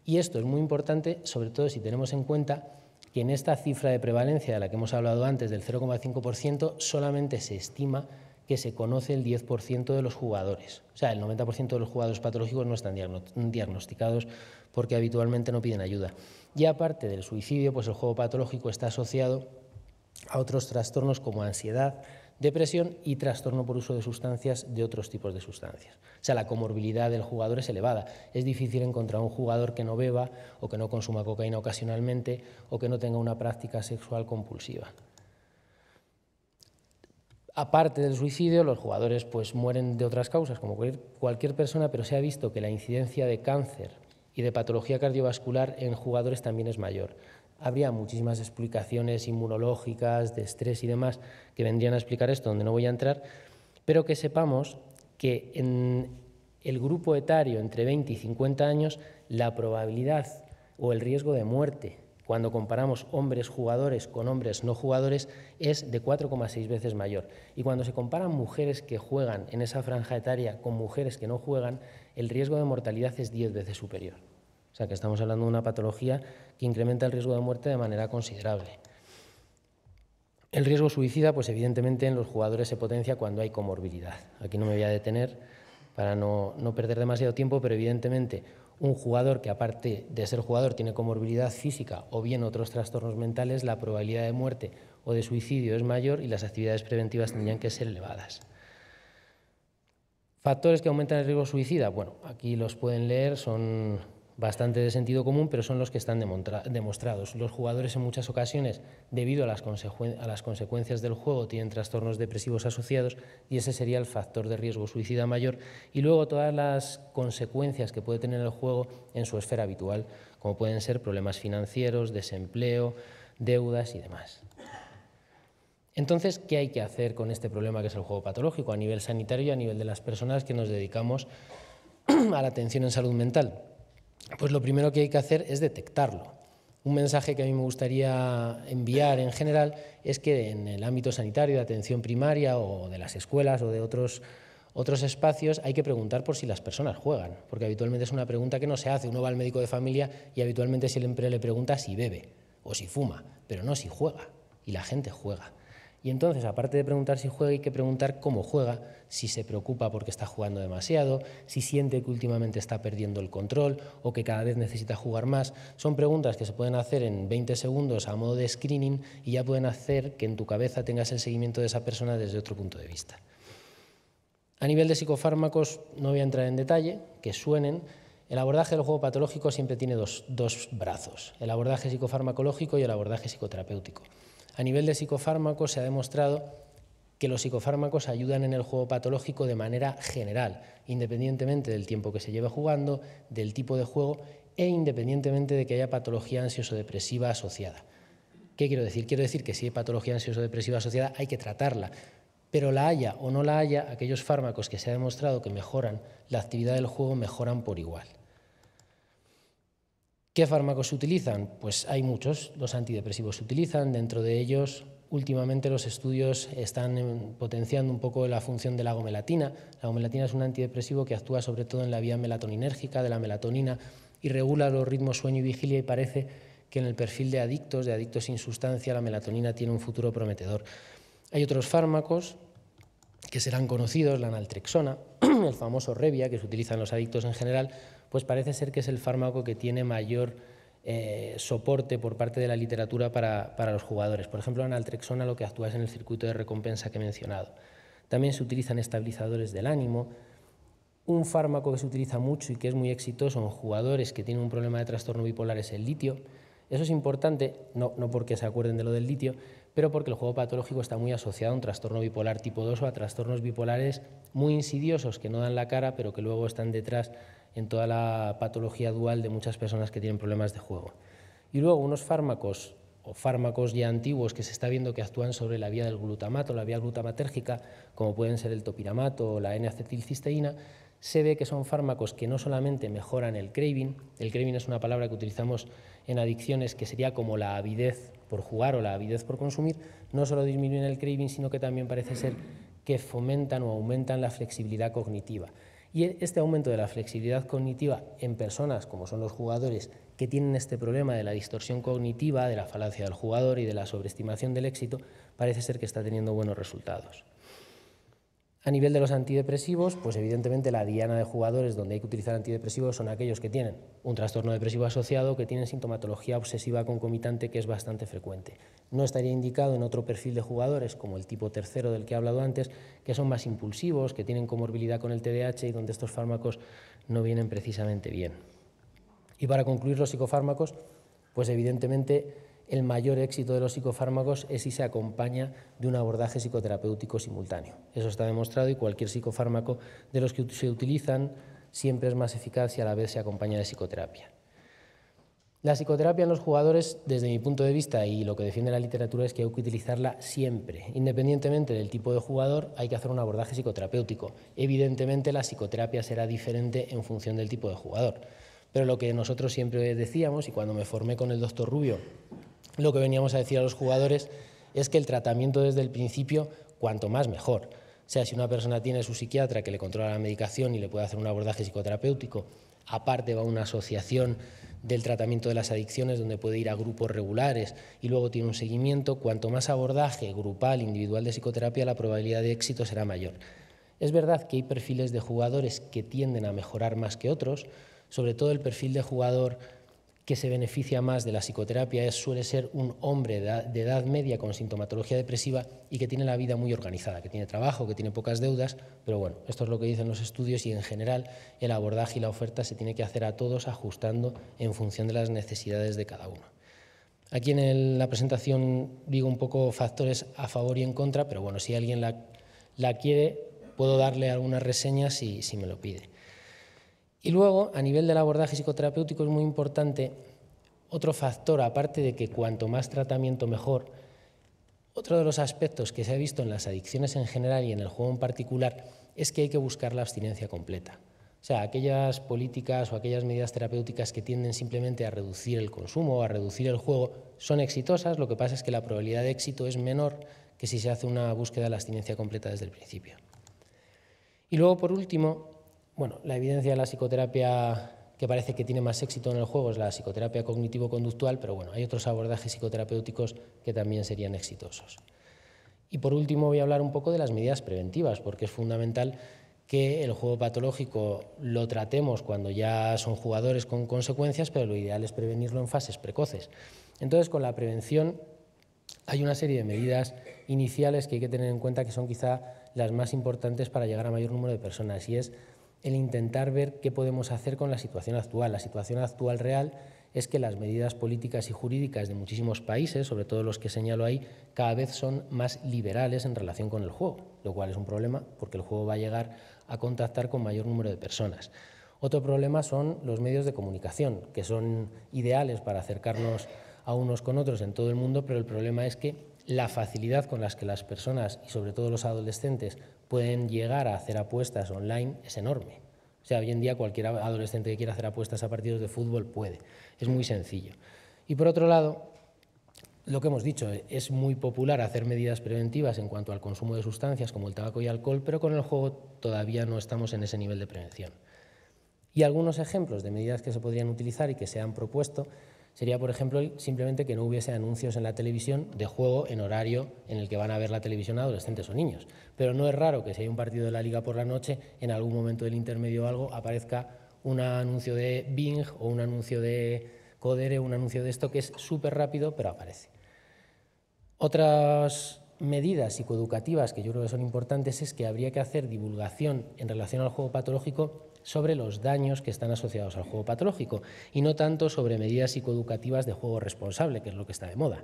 y esto es muy importante, sobre todo si tenemos en cuenta que en esta cifra de prevalencia de la que hemos hablado antes, del 0,5%, solamente se estima que se conoce el 10% de los jugadores. O sea, el 90% de los jugadores patológicos no están diagnosticados porque habitualmente no piden ayuda. Y aparte del suicidio, pues el juego patológico está asociado a otros trastornos como ansiedad, depresión y trastorno por uso de sustancias de otros tipos de sustancias. O sea, la comorbilidad del jugador es elevada. Es difícil encontrar un jugador que no beba o que no consuma cocaína ocasionalmente o que no tenga una práctica sexual compulsiva. Aparte del suicidio, los jugadores pues mueren de otras causas, como cualquier persona, pero se ha visto que la incidencia de cáncer y de patología cardiovascular en jugadores también es mayor. Habría muchísimas explicaciones inmunológicas, de estrés y demás que vendrían a explicar esto, donde no voy a entrar, pero que sepamos que en el grupo etario entre 20 y 50 años la probabilidad o el riesgo de muerte cuando comparamos hombres jugadores con hombres no jugadores es de 4,6 veces mayor. Y cuando se comparan mujeres que juegan en esa franja etaria con mujeres que no juegan, el riesgo de mortalidad es 10 veces superior. O sea que estamos hablando de una patología que incrementa el riesgo de muerte de manera considerable. El riesgo suicida, pues evidentemente en los jugadores se potencia cuando hay comorbilidad. Aquí no me voy a detener para no perder demasiado tiempo, pero evidentemente un jugador que aparte de ser jugador tiene comorbilidad física o bien otros trastornos mentales, la probabilidad de muerte o de suicidio es mayor y las actividades preventivas tendrían que ser elevadas. ¿Factores que aumentan el riesgo suicida? Bueno, aquí los pueden leer, son bastante de sentido común, pero son los que están demostrados. Los jugadores en muchas ocasiones, debido a las consecuencias del juego, tienen trastornos depresivos asociados y ese sería el factor de riesgo suicida mayor. Y luego todas las consecuencias que puede tener el juego en su esfera habitual, como pueden ser problemas financieros, desempleo, deudas y demás. Entonces, ¿qué hay que hacer con este problema que es el juego patológico a nivel sanitario y a nivel de las personas que nos dedicamos a la atención en salud mental? Pues lo primero que hay que hacer es detectarlo. Un mensaje que a mí me gustaría enviar en general es que en el ámbito sanitario, de atención primaria o de las escuelas o de otros espacios hay que preguntar por si las personas juegan, porque habitualmente es una pregunta que no se hace. Uno va al médico de familia y habitualmente siempre le pregunta si bebe o si fuma, pero no si juega, y la gente juega. Y entonces, aparte de preguntar si juega, hay que preguntar cómo juega, si se preocupa porque está jugando demasiado, si siente que últimamente está perdiendo el control o que cada vez necesita jugar más. Son preguntas que se pueden hacer en 20 segundos a modo de screening y ya pueden hacer que en tu cabeza tengas el seguimiento de esa persona desde otro punto de vista. A nivel de psicofármacos, no voy a entrar en detalle, que suenen. El abordaje del juego patológico siempre tiene dos brazos, el abordaje psicofarmacológico y el abordaje psicoterapéutico. A nivel de psicofármacos se ha demostrado que los psicofármacos ayudan en el juego patológico de manera general, independientemente del tiempo que se lleve jugando, del tipo de juego e independientemente de que haya patología ansioso-depresiva asociada. ¿Qué quiero decir? Quiero decir que si hay patología ansioso-depresiva asociada hay que tratarla, pero la haya o no la haya, aquellos fármacos que se ha demostrado que mejoran la actividad del juego mejoran por igual. ¿Qué fármacos se utilizan? Pues hay muchos, los antidepresivos se utilizan, dentro de ellos últimamente los estudios están potenciando un poco la función de la gomelatina. La gomelatina es un antidepresivo que actúa sobre todo en la vía melatoninérgica de la melatonina y regula los ritmos sueño y vigilia y parece que en el perfil de adictos sin sustancia, la melatonina tiene un futuro prometedor. Hay otros fármacos que serán conocidos, la naltrexona, el famoso Revia, que se utiliza en los adictos en general, pues parece ser que es el fármaco que tiene mayor soporte por parte de la literatura para los jugadores. Por ejemplo, la naltrexona lo que actúa es en el circuito de recompensa que he mencionado. También se utilizan estabilizadores del ánimo. Un fármaco que se utiliza mucho y que es muy exitoso en jugadores que tienen un problema de trastorno bipolar es el litio. Eso es importante, no porque se acuerden de lo del litio, pero porque el juego patológico está muy asociado a un trastorno bipolar tipo 2 o a trastornos bipolares muy insidiosos que no dan la cara, pero que luego están detrás en toda la patología dual de muchas personas que tienen problemas de juego. Y luego unos fármacos o fármacos ya antiguos que se está viendo que actúan sobre la vía del glutamato, la vía glutamatérgica, como pueden ser el topiramato o la N-acetilcisteína, se ve que son fármacos que no solamente mejoran el craving es una palabra que utilizamos en adicciones que sería como la avidez por jugar o la avidez por consumir, no solo disminuyen el craving, sino que también parece ser que fomentan o aumentan la flexibilidad cognitiva. Y este aumento de la flexibilidad cognitiva en personas, como son los jugadores, que tienen este problema de la distorsión cognitiva, de la falacia del jugador y de la sobreestimación del éxito, parece ser que está teniendo buenos resultados. A nivel de los antidepresivos, pues evidentemente la diana de jugadores donde hay que utilizar antidepresivos son aquellos que tienen un trastorno depresivo asociado, que tienen sintomatología obsesiva concomitante, que es bastante frecuente. No estaría indicado en otro perfil de jugadores, como el tipo tercero del que he hablado antes, que son más impulsivos, que tienen comorbilidad con el TDAH y donde estos fármacos no vienen precisamente bien. Y para concluir los psicofármacos, pues evidentemente el mayor éxito de los psicofármacos es si se acompaña de un abordaje psicoterapéutico simultáneo. Eso está demostrado y cualquier psicofármaco de los que se utilizan siempre es más eficaz si a la vez se acompaña de psicoterapia. La psicoterapia en los jugadores, desde mi punto de vista y lo que defiende la literatura, es que hay que utilizarla siempre. Independientemente del tipo de jugador, hay que hacer un abordaje psicoterapéutico. Evidentemente, la psicoterapia será diferente en función del tipo de jugador. Pero lo que nosotros siempre decíamos, y cuando me formé con el doctor Rubio, lo que veníamos a decir a los jugadores es que el tratamiento desde el principio, cuanto más mejor. O sea, si una persona tiene su psiquiatra que le controla la medicación y le puede hacer un abordaje psicoterapéutico, aparte va a una asociación del tratamiento de las adicciones donde puede ir a grupos regulares y luego tiene un seguimiento, cuanto más abordaje grupal, individual de psicoterapia, la probabilidad de éxito será mayor. Es verdad que hay perfiles de jugadores que tienden a mejorar más que otros, sobre todo el perfil de jugador que se beneficia más de la psicoterapia suele ser un hombre de edad media con sintomatología depresiva y que tiene la vida muy organizada, que tiene trabajo, que tiene pocas deudas, pero bueno, esto es lo que dicen los estudios y en general el abordaje y la oferta se tiene que hacer a todos ajustando en función de las necesidades de cada uno. Aquí en la presentación digo un poco factores a favor y en contra, pero bueno, si alguien la quiere puedo darle algunas reseñas si me lo pide. Y luego, a nivel del abordaje psicoterapéutico es muy importante otro factor, aparte de que cuanto más tratamiento mejor, otro de los aspectos que se ha visto en las adicciones en general y en el juego en particular es que hay que buscar la abstinencia completa. O sea, aquellas políticas o aquellas medidas terapéuticas que tienden simplemente a reducir el consumo o a reducir el juego son exitosas, lo que pasa es que la probabilidad de éxito es menor que si se hace una búsqueda de la abstinencia completa desde el principio. Y luego, por último, bueno, la evidencia de la psicoterapia que parece que tiene más éxito en el juego es la psicoterapia cognitivo-conductual, pero bueno, hay otros abordajes psicoterapéuticos que también serían exitosos. Y por último voy a hablar un poco de las medidas preventivas, porque es fundamental que el juego patológico lo tratemos cuando ya son jugadores con consecuencias, pero lo ideal es prevenirlo en fases precoces. Entonces, con la prevención hay una serie de medidas iniciales que hay que tener en cuenta que son quizá las más importantes para llegar a mayor número de personas, y es el intentar ver qué podemos hacer con la situación actual. La situación actual real es que las medidas políticas y jurídicas de muchísimos países, sobre todo los que señalo ahí, cada vez son más liberales en relación con el juego, lo cual es un problema porque el juego va a llegar a contactar con mayor número de personas. Otro problema son los medios de comunicación, que son ideales para acercarnos a unos con otros en todo el mundo, pero el problema es que la facilidad con las que las personas, y sobre todo los adolescentes, pueden llegar a hacer apuestas online es enorme. O sea, hoy en día cualquier adolescente que quiera hacer apuestas a partidos de fútbol puede. Es muy sencillo. Y por otro lado, lo que hemos dicho, es muy popular hacer medidas preventivas en cuanto al consumo de sustancias como el tabaco y alcohol, pero con el juego todavía no estamos en ese nivel de prevención. Y algunos ejemplos de medidas que se podrían utilizar y que se han propuesto sería, por ejemplo, simplemente que no hubiese anuncios en la televisión de juego en horario en el que van a ver la televisión adolescentes o niños. Pero no es raro que si hay un partido de la Liga por la noche, en algún momento del intermedio o algo, aparezca un anuncio de Bing o un anuncio de Codere, un anuncio de esto que es súper rápido, pero aparece. Otras medidas psicoeducativas que yo creo que son importantes es que habría que hacer divulgación en relación al juego patológico sobre los daños que están asociados al juego patológico y no tanto sobre medidas psicoeducativas de juego responsable, que es lo que está de moda.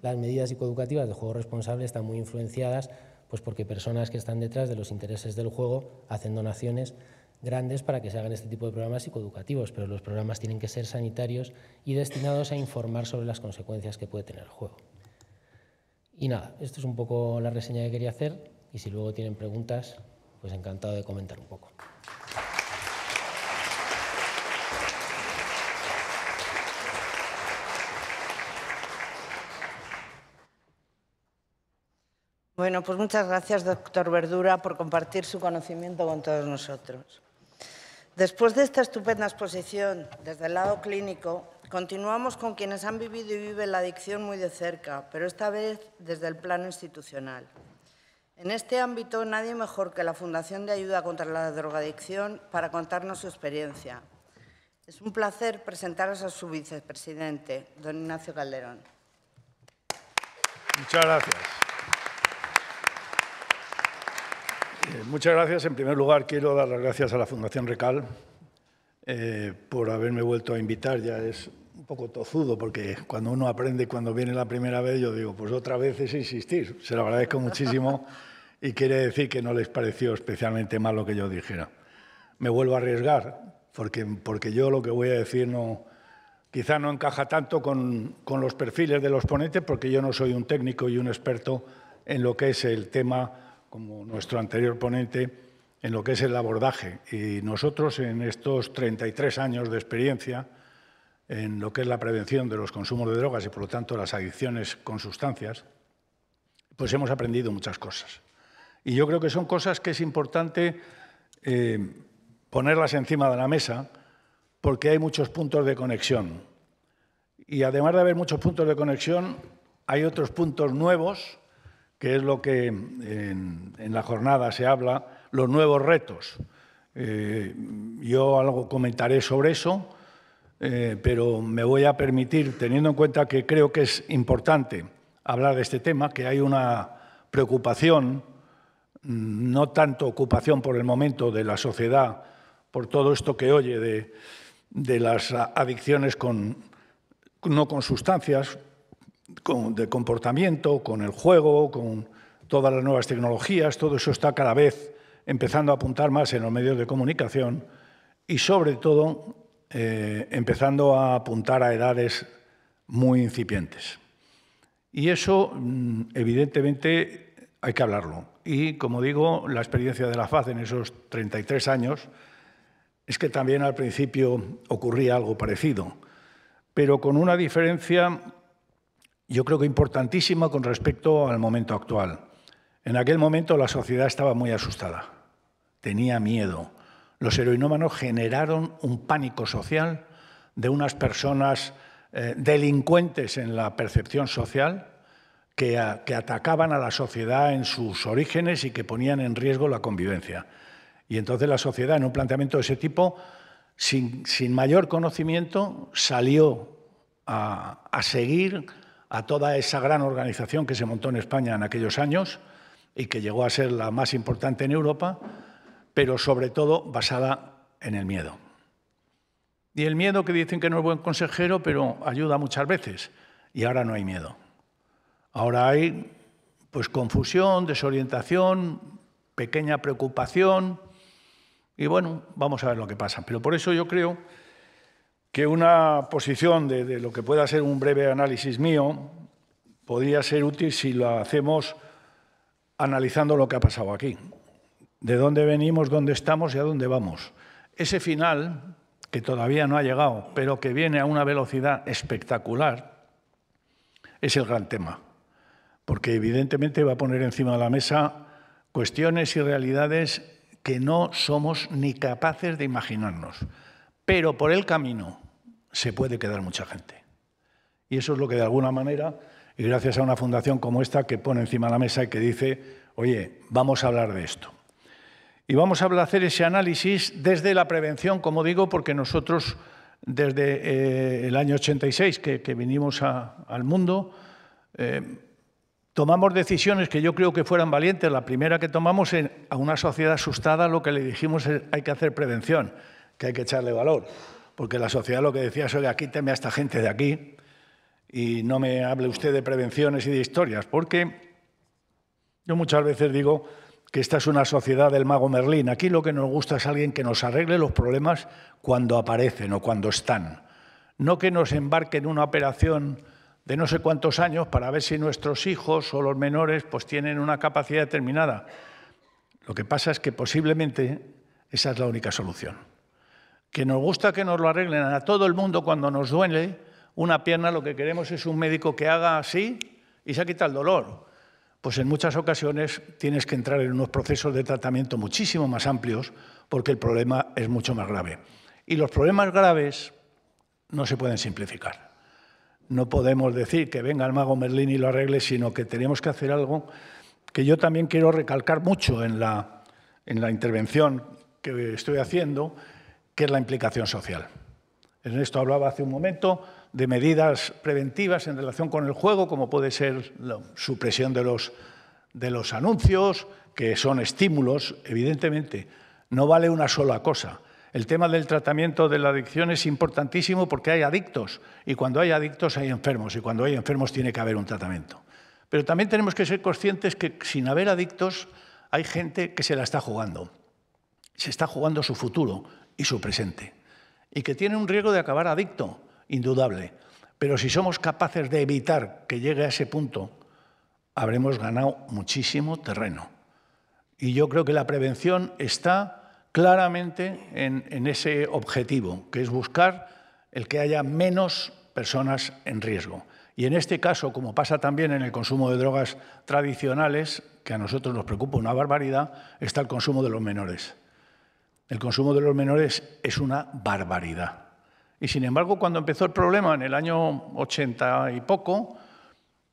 Las medidas psicoeducativas de juego responsable están muy influenciadas pues porque personas que están detrás de los intereses del juego hacen donaciones grandes para que se hagan este tipo de programas psicoeducativos, pero los programas tienen que ser sanitarios y destinados a informar sobre las consecuencias que puede tener el juego. Y nada, esto es un poco la reseña que quería hacer y si luego tienen preguntas, pues encantado de comentar un poco. Bueno, pues muchas gracias, doctor Verdura, por compartir su conocimiento con todos nosotros. Después de esta estupenda exposición desde el lado clínico, continuamos con quienes han vivido y viven la adicción muy de cerca, pero esta vez desde el plano institucional. En este ámbito, nadie mejor que la Fundación de Ayuda contra la Drogadicción para contarnos su experiencia. Es un placer presentaros a su vicepresidente, don Ignacio Calderón. Muchas gracias. Muchas gracias. En primer lugar, quiero dar las gracias a la Fundación Recal por haberme vuelto a invitar. Ya es un poco tozudo, porque cuando uno aprende, cuando viene la primera vez, yo digo, pues otra vez es insistir. Se lo agradezco muchísimo y quiere decir que no les pareció especialmente mal lo que yo dijera. Me vuelvo a arriesgar, porque yo lo que voy a decir quizá no encaja tanto con los perfiles de los ponentes, porque yo no soy un técnico y un experto en lo que es el tema, como nuestro anterior ponente, en lo que es el abordaje. Y nosotros, en estos 33 años de experiencia en lo que es la prevención de los consumos de drogas y, por lo tanto, las adicciones con sustancias, pues hemos aprendido muchas cosas. Y yo creo que son cosas que es importante ponerlas encima de la mesa, porque hay muchos puntos de conexión. Y además de haber muchos puntos de conexión, hay otros puntos nuevos, que es lo que en la jornada se habla, los nuevos retos. Yo algo comentaré sobre eso, pero me voy a permitir, teniendo en cuenta que creo que es importante hablar de este tema, que hay una preocupación, no tanto ocupación por el momento de la sociedad, por todo esto que oye de las adicciones no con sustancias, de comportamiento, con el juego, con todas las nuevas tecnologías. Todo eso está cada vez empezando a apuntar más en los medios de comunicación y, sobre todo, empezando a apuntar a edades muy incipientes. Y eso, evidentemente, hay que hablarlo. Y, como digo, la experiencia de la FAD en esos 33 años es que también al principio ocurría algo parecido, pero con una diferencia, yo creo que importantísima con respecto al momento actual. En aquel momento la sociedad estaba muy asustada, tenía miedo. Los heroinómanos generaron un pánico social de unas personas delincuentes en la percepción social que atacaban a la sociedad en sus orígenes y que ponían en riesgo la convivencia. Y entonces la sociedad, en un planteamiento de ese tipo, sin mayor conocimiento, salió a seguir a toda esa gran organización que se montó en España en aquellos años y que llegó a ser la más importante en Europa, pero sobre todo basada en el miedo. Y el miedo, que dicen que no es buen consejero, pero ayuda muchas veces. Y ahora no hay miedo. Ahora hay pues confusión, desorientación, pequeña preocupación. Y bueno, vamos a ver lo que pasa. Pero por eso yo creo que una posición de lo que pueda ser un breve análisis mío podría ser útil si lo hacemos analizando lo que ha pasado aquí. De dónde venimos, dónde estamos y a dónde vamos. Ese final, que todavía no ha llegado, pero que viene a una velocidad espectacular, es el gran tema. Porque evidentemente va a poner encima de la mesa cuestiones y realidades que no somos ni capaces de imaginarnos. Pero por el camino se puede quedar mucha gente. Y eso es lo que de alguna manera, y gracias a una fundación como esta que pone encima de la mesa y que dice, oye, vamos a hablar de esto. Y vamos a hacer ese análisis desde la prevención, como digo, porque nosotros desde el año 86 que vinimos al mundo, tomamos decisiones que yo creo que fueran valientes. La primera que tomamos a una sociedad asustada, lo que le dijimos es hay que hacer prevención, que hay que echarle valor. Porque la sociedad lo que decía es, oiga, quíteme a esta gente de aquí y no me hable usted de prevenciones y de historias. Porque yo muchas veces digo que esta es una sociedad del mago Merlín. Aquí lo que nos gusta es alguien que nos arregle los problemas cuando aparecen o cuando están. No que nos embarque en una operación de no sé cuántos años para ver si nuestros hijos o los menores pues tienen una capacidad determinada. Lo que pasa es que posiblemente esa es la única solución. Que nos gusta que nos lo arreglen a todo el mundo cuando nos duele una pierna, lo que queremos es un médico que haga así y se quita el dolor. Pues en muchas ocasiones tienes que entrar en unos procesos de tratamiento muchísimo más amplios porque el problema es mucho más grave. Y los problemas graves no se pueden simplificar. No podemos decir que venga el mago Merlín y lo arregle, sino que tenemos que hacer algo que yo también quiero recalcar mucho en la intervención que estoy haciendo, que es la implicación social. Ernesto hablaba hace un momento de medidas preventivas en relación con el juego, como puede ser la supresión de los anuncios, que son estímulos, evidentemente. No vale una sola cosa. El tema del tratamiento de la adicción es importantísimo porque hay adictos y cuando hay adictos hay enfermos y cuando hay enfermos tiene que haber un tratamiento. Pero también tenemos que ser conscientes que sin haber adictos hay gente que se la está jugando. Se está jugando su futuro y su presente y que tiene un riesgo de acabar adicto, indudable. Pero si somos capaces de evitar que llegue a ese punto, habremos ganado muchísimo terreno. Y yo creo que la prevención está claramente en ese objetivo, que es buscar el que haya menos personas en riesgo. Y en este caso, como pasa también en el consumo de drogas tradicionales, que a nosotros nos preocupa una barbaridad, está el consumo de los menores. El consumo de los menores es una barbaridad. Y sin embargo, cuando empezó el problema en el año 80 y poco,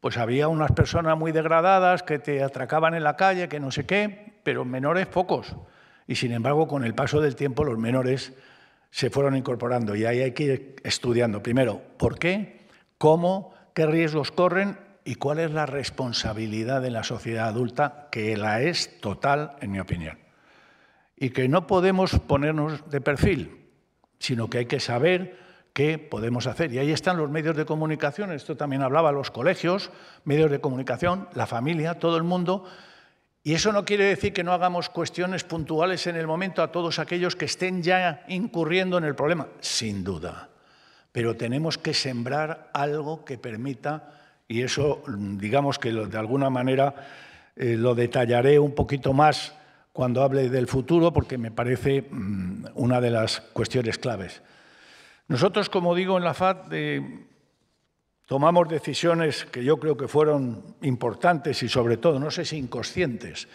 pues había unas personas muy degradadas que te atracaban en la calle, que no sé qué, pero menores pocos. Y sin embargo, con el paso del tiempo, los menores se fueron incorporando. Y ahí hay que ir estudiando primero por qué, cómo, qué riesgos corren y cuál es la responsabilidad de la sociedad adulta, que la es total, en mi opinión. Y que no podemos ponernos de perfil, sino que hay que saber qué podemos hacer. Y ahí están los medios de comunicación, esto también hablaba, los colegios, medios de comunicación, la familia, todo el mundo. Y eso no quiere decir que no hagamos cuestiones puntuales en el momento a todos aquellos que estén ya incurriendo en el problema, sin duda. Pero tenemos que sembrar algo que permita, y eso digamos que de alguna manera lo detallaré un poquito más cuando hable del futuro, porque me parece una de las cuestiones claves. Nosotros, como digo, en la FAD tomamos decisiones que yo creo que fueron importantes y sobre todo, no sé si inconscientes,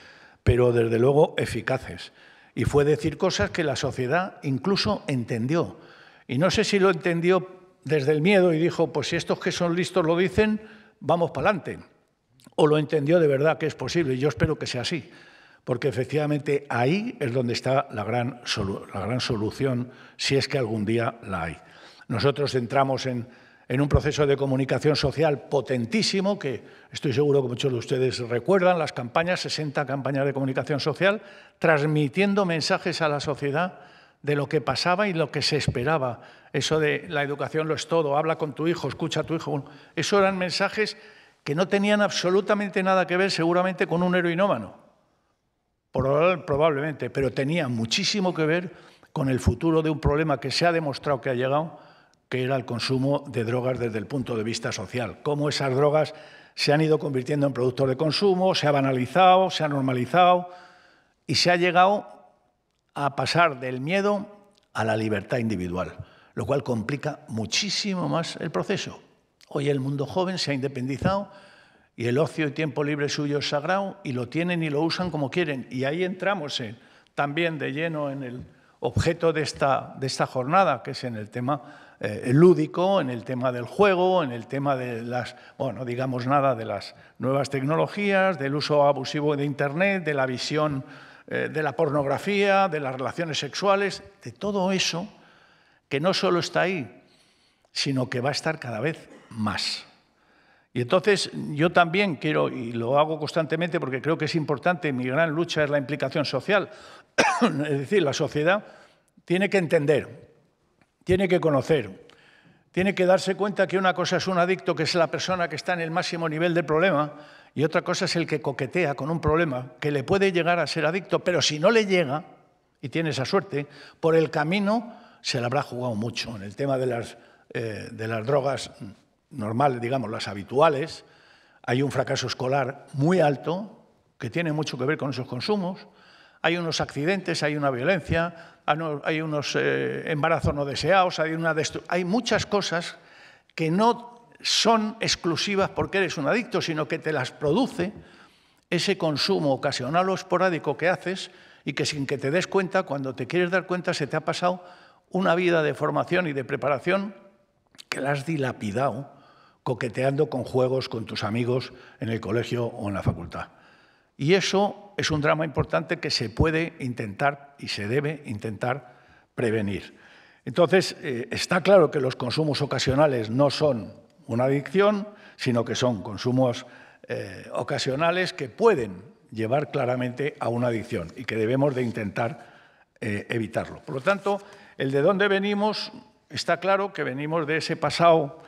pero desde luego eficaces. Y fue decir cosas que la sociedad incluso entendió. Y no sé si lo entendió desde el miedo y dijo, pues si estos que son listos lo dicen, vamos para adelante. o lo entendió de verdad que es posible, y yo espero que sea así, porque efectivamente ahí es donde está la gran solución, si es que algún día la hay. Nosotros entramos en un proceso de comunicación social potentísimo, que estoy seguro que muchos de ustedes recuerdan, las campañas, 60 campañas de comunicación social, transmitiendo mensajes a la sociedad de lo que pasaba y lo que se esperaba. Eso de la educación lo es todo, habla con tu hijo, escucha a tu hijo. Bueno, eso eran mensajes que no tenían absolutamente nada que ver seguramente con un heroinómano, probablemente, pero tenían muchísimo que ver con el futuro de un problema que se ha demostrado que ha llegado, que era el consumo de drogas desde el punto de vista social. Cómo esas drogas se han ido convirtiendo en productos de consumo, se ha banalizado, se ha normalizado y se ha llegado a pasar del miedo a la libertad individual, lo cual complica muchísimo más el proceso. Hoy el mundo joven se ha independizado y el ocio y tiempo libre suyo es sagrado y lo tienen y lo usan como quieren. Y ahí entramos también de lleno en el objeto de esta jornada, que es en el tema lúdico, en el tema del juego, en el tema de las, bueno, no digamos nada de las nuevas tecnologías, del uso abusivo de Internet, de la visión de la pornografía, de las relaciones sexuales, de todo eso que no solo está ahí, sino que va a estar cada vez más. Y entonces yo también quiero, y lo hago constantemente porque creo que es importante, mi gran lucha es la implicación social, es decir, la sociedad tiene que entender, tiene que conocer, tiene que darse cuenta que una cosa es un adicto, que es la persona que está en el máximo nivel del problema, y otra cosa es el que coquetea con un problema que le puede llegar a ser adicto, pero si no le llega, y tiene esa suerte, por el camino se le habrá jugado mucho. En el tema de las drogas normales, digamos, las habituales, hay un fracaso escolar muy alto que tiene mucho que ver con esos consumos. Hay unos accidentes, hay una violencia, hay unos embarazos no deseados, hay muchas cosas que no son exclusivas porque eres un adicto, sino que te las produce ese consumo ocasional o esporádico que haces y que sin que te des cuenta, cuando te quieres dar cuenta, se te ha pasado una vida de formación y de preparación que la has dilapidado coqueteando con juegos con tus amigos en el colegio o en la facultad. Y eso es un drama importante que se puede intentar y se debe intentar prevenir. Entonces, está claro que los consumos ocasionales no son una adicción, sino que son consumos ocasionales que pueden llevar claramente a una adicción y que debemos de intentar evitarlo. Por lo tanto, el de dónde venimos, está claro que venimos de ese pasado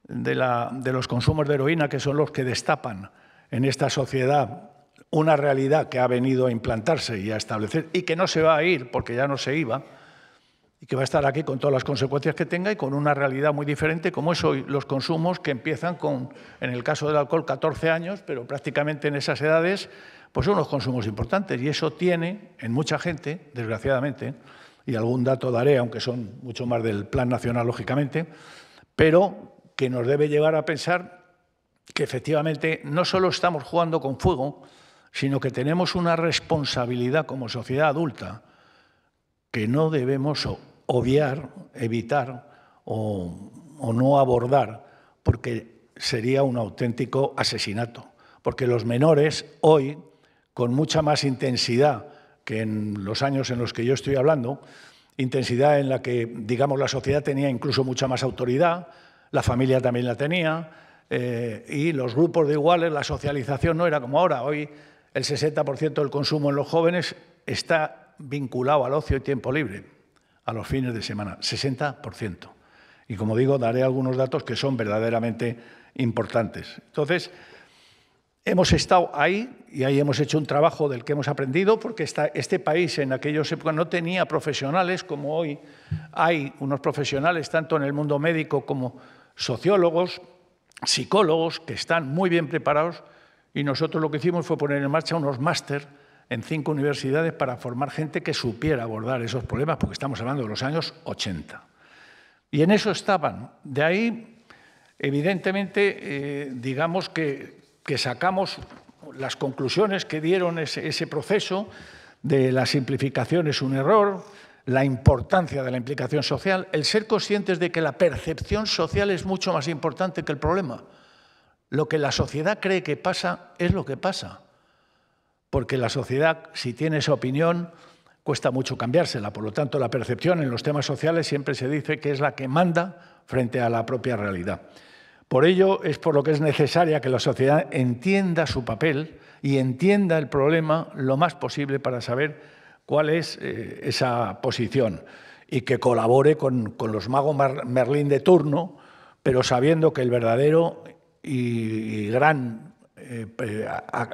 de los consumos de heroína, que son los que destapan en esta sociedad una realidad que ha venido a implantarse y a establecer y que no se va a ir porque ya no se iba y que va a estar aquí con todas las consecuencias que tenga y con una realidad muy diferente como es hoy los consumos que empiezan con, en el caso del alcohol, 14 años, pero prácticamente en esas edades pues son unos consumos importantes y eso tiene en mucha gente, desgraciadamente, y algún dato daré, aunque son mucho más del Plan Nacional, lógicamente, pero que nos debe llevar a pensar que efectivamente no solo estamos jugando con fuego, sino que tenemos una responsabilidad como sociedad adulta que no debemos obviar, evitar o no abordar, porque sería un auténtico asesinato. Porque los menores hoy, con mucha más intensidad que en los años en los que yo estoy hablando, intensidad en la que, digamos, la sociedad tenía incluso mucha más autoridad, la familia también la tenía, y los grupos de iguales, la socialización no era como ahora. Hoy el 60% del consumo en los jóvenes está vinculado al ocio y tiempo libre, a los fines de semana, 60%. Y como digo, daré algunos datos que son verdaderamente importantes. Entonces, hemos estado ahí y ahí hemos hecho un trabajo del que hemos aprendido, porque este país en aquellos épocas no tenía profesionales como hoy. Hay unos profesionales tanto en el mundo médico como sociólogos, psicólogos, que están muy bien preparados y nosotros lo que hicimos fue poner en marcha unos máster en 5 universidades para formar gente que supiera abordar esos problemas, porque estamos hablando de los años 80. Y en eso estaban. De ahí, evidentemente, digamos que sacamos las conclusiones que dieron ese proceso de la simplificación es un error, la importancia de la implicación social, el ser conscientes de que la percepción social es mucho más importante que el problema. Lo que la sociedad cree que pasa es lo que pasa. Porque la sociedad, si tiene esa opinión, cuesta mucho cambiársela. Por lo tanto, la percepción en los temas sociales siempre se dice que es la que manda frente a la propia realidad. Por ello, es por lo que es necesaria que la sociedad entienda su papel y entienda el problema lo más posible para saber cuál es esa posición y que colabore con los magos Merlín de turno, pero sabiendo que el verdadero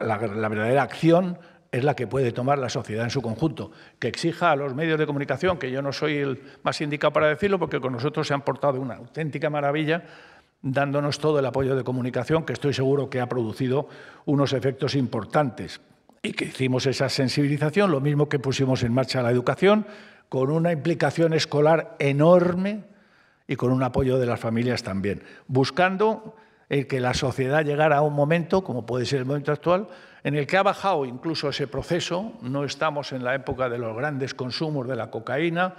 la verdadera acción es la que puede tomar la sociedad en su conjunto, que exija a los medios de comunicación, que yo no soy el más indicado para decirlo, porque con nosotros se han portado una auténtica maravilla, dándonos todo el apoyo de comunicación, que estoy seguro que ha producido unos efectos importantes. Y que hicimos esa sensibilización, lo mismo que pusimos en marcha la educación, con una implicación escolar enorme y con un apoyo de las familias también, buscando que la sociedad llegara a un momento, como puede ser el momento actual, en el que ha bajado incluso ese proceso. No estamos en la época de los grandes consumos de la cocaína,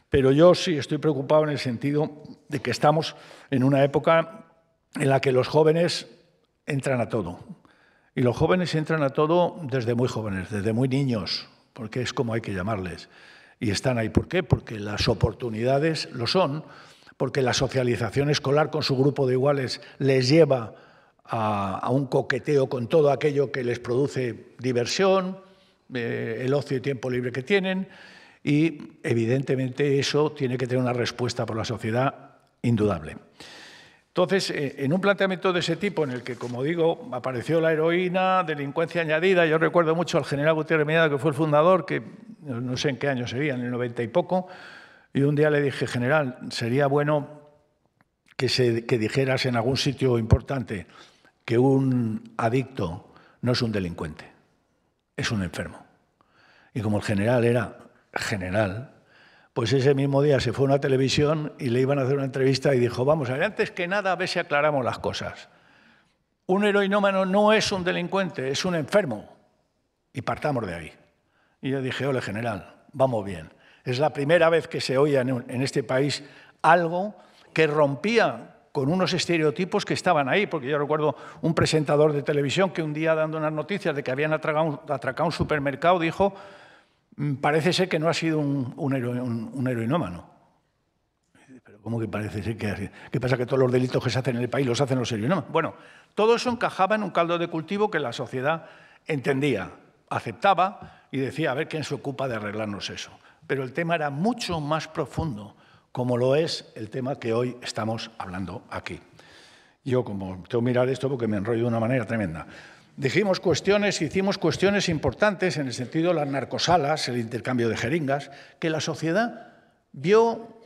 pero yo sí estoy preocupado en el sentido de que estamos en una época en la que los jóvenes entran a todo. Y los jóvenes entran a todo desde muy jóvenes, desde muy niños, porque es como hay que llamarles. Y están ahí. ¿Por qué? Porque las oportunidades lo son, porque la socialización escolar con su grupo de iguales les lleva a un coqueteo con todo aquello que les produce diversión, el ocio y tiempo libre que tienen, y evidentemente eso tiene que tener una respuesta por la sociedad indudable. Entonces, en un planteamiento de ese tipo, en el que, como digo, apareció la heroína, delincuencia añadida, yo recuerdo mucho al general Gutiérrez Mellado, que fue el fundador, que no sé en qué año sería, en el 90 y poco, y un día le dije, general, sería bueno que dijeras en algún sitio importante que un adicto no es un delincuente, es un enfermo. Y como el general era general, pues ese mismo día se fue a una televisión y le iban a hacer una entrevista y dijo, vamos a ver, antes que nada, a ver si aclaramos las cosas. Un heroinómano no es un delincuente, es un enfermo. Y partamos de ahí. Y yo dije, ole, general, vamos bien. Es la primera vez que se oía en este país algo que rompía con unos estereotipos que estaban ahí, porque yo recuerdo un presentador de televisión que un día, dando unas noticias de que habían atracado un supermercado, dijo, parece ser que no ha sido un heroinómano. ¿Pero cómo que parece ser que ha sido? ¿Qué pasa, que todos los delitos que se hacen en el país los hacen los heroinómanos? Bueno, todo eso encajaba en un caldo de cultivo que la sociedad entendía, aceptaba y decía, a ver quién se ocupa de arreglarnos eso. Pero el tema era mucho más profundo, como lo es el tema que hoy estamos hablando aquí. Yo, como tengo que mirar esto porque me enrollo de una manera tremenda, hicimos cuestiones importantes en el sentido de las narcosalas, el intercambio de jeringas, que la sociedad vio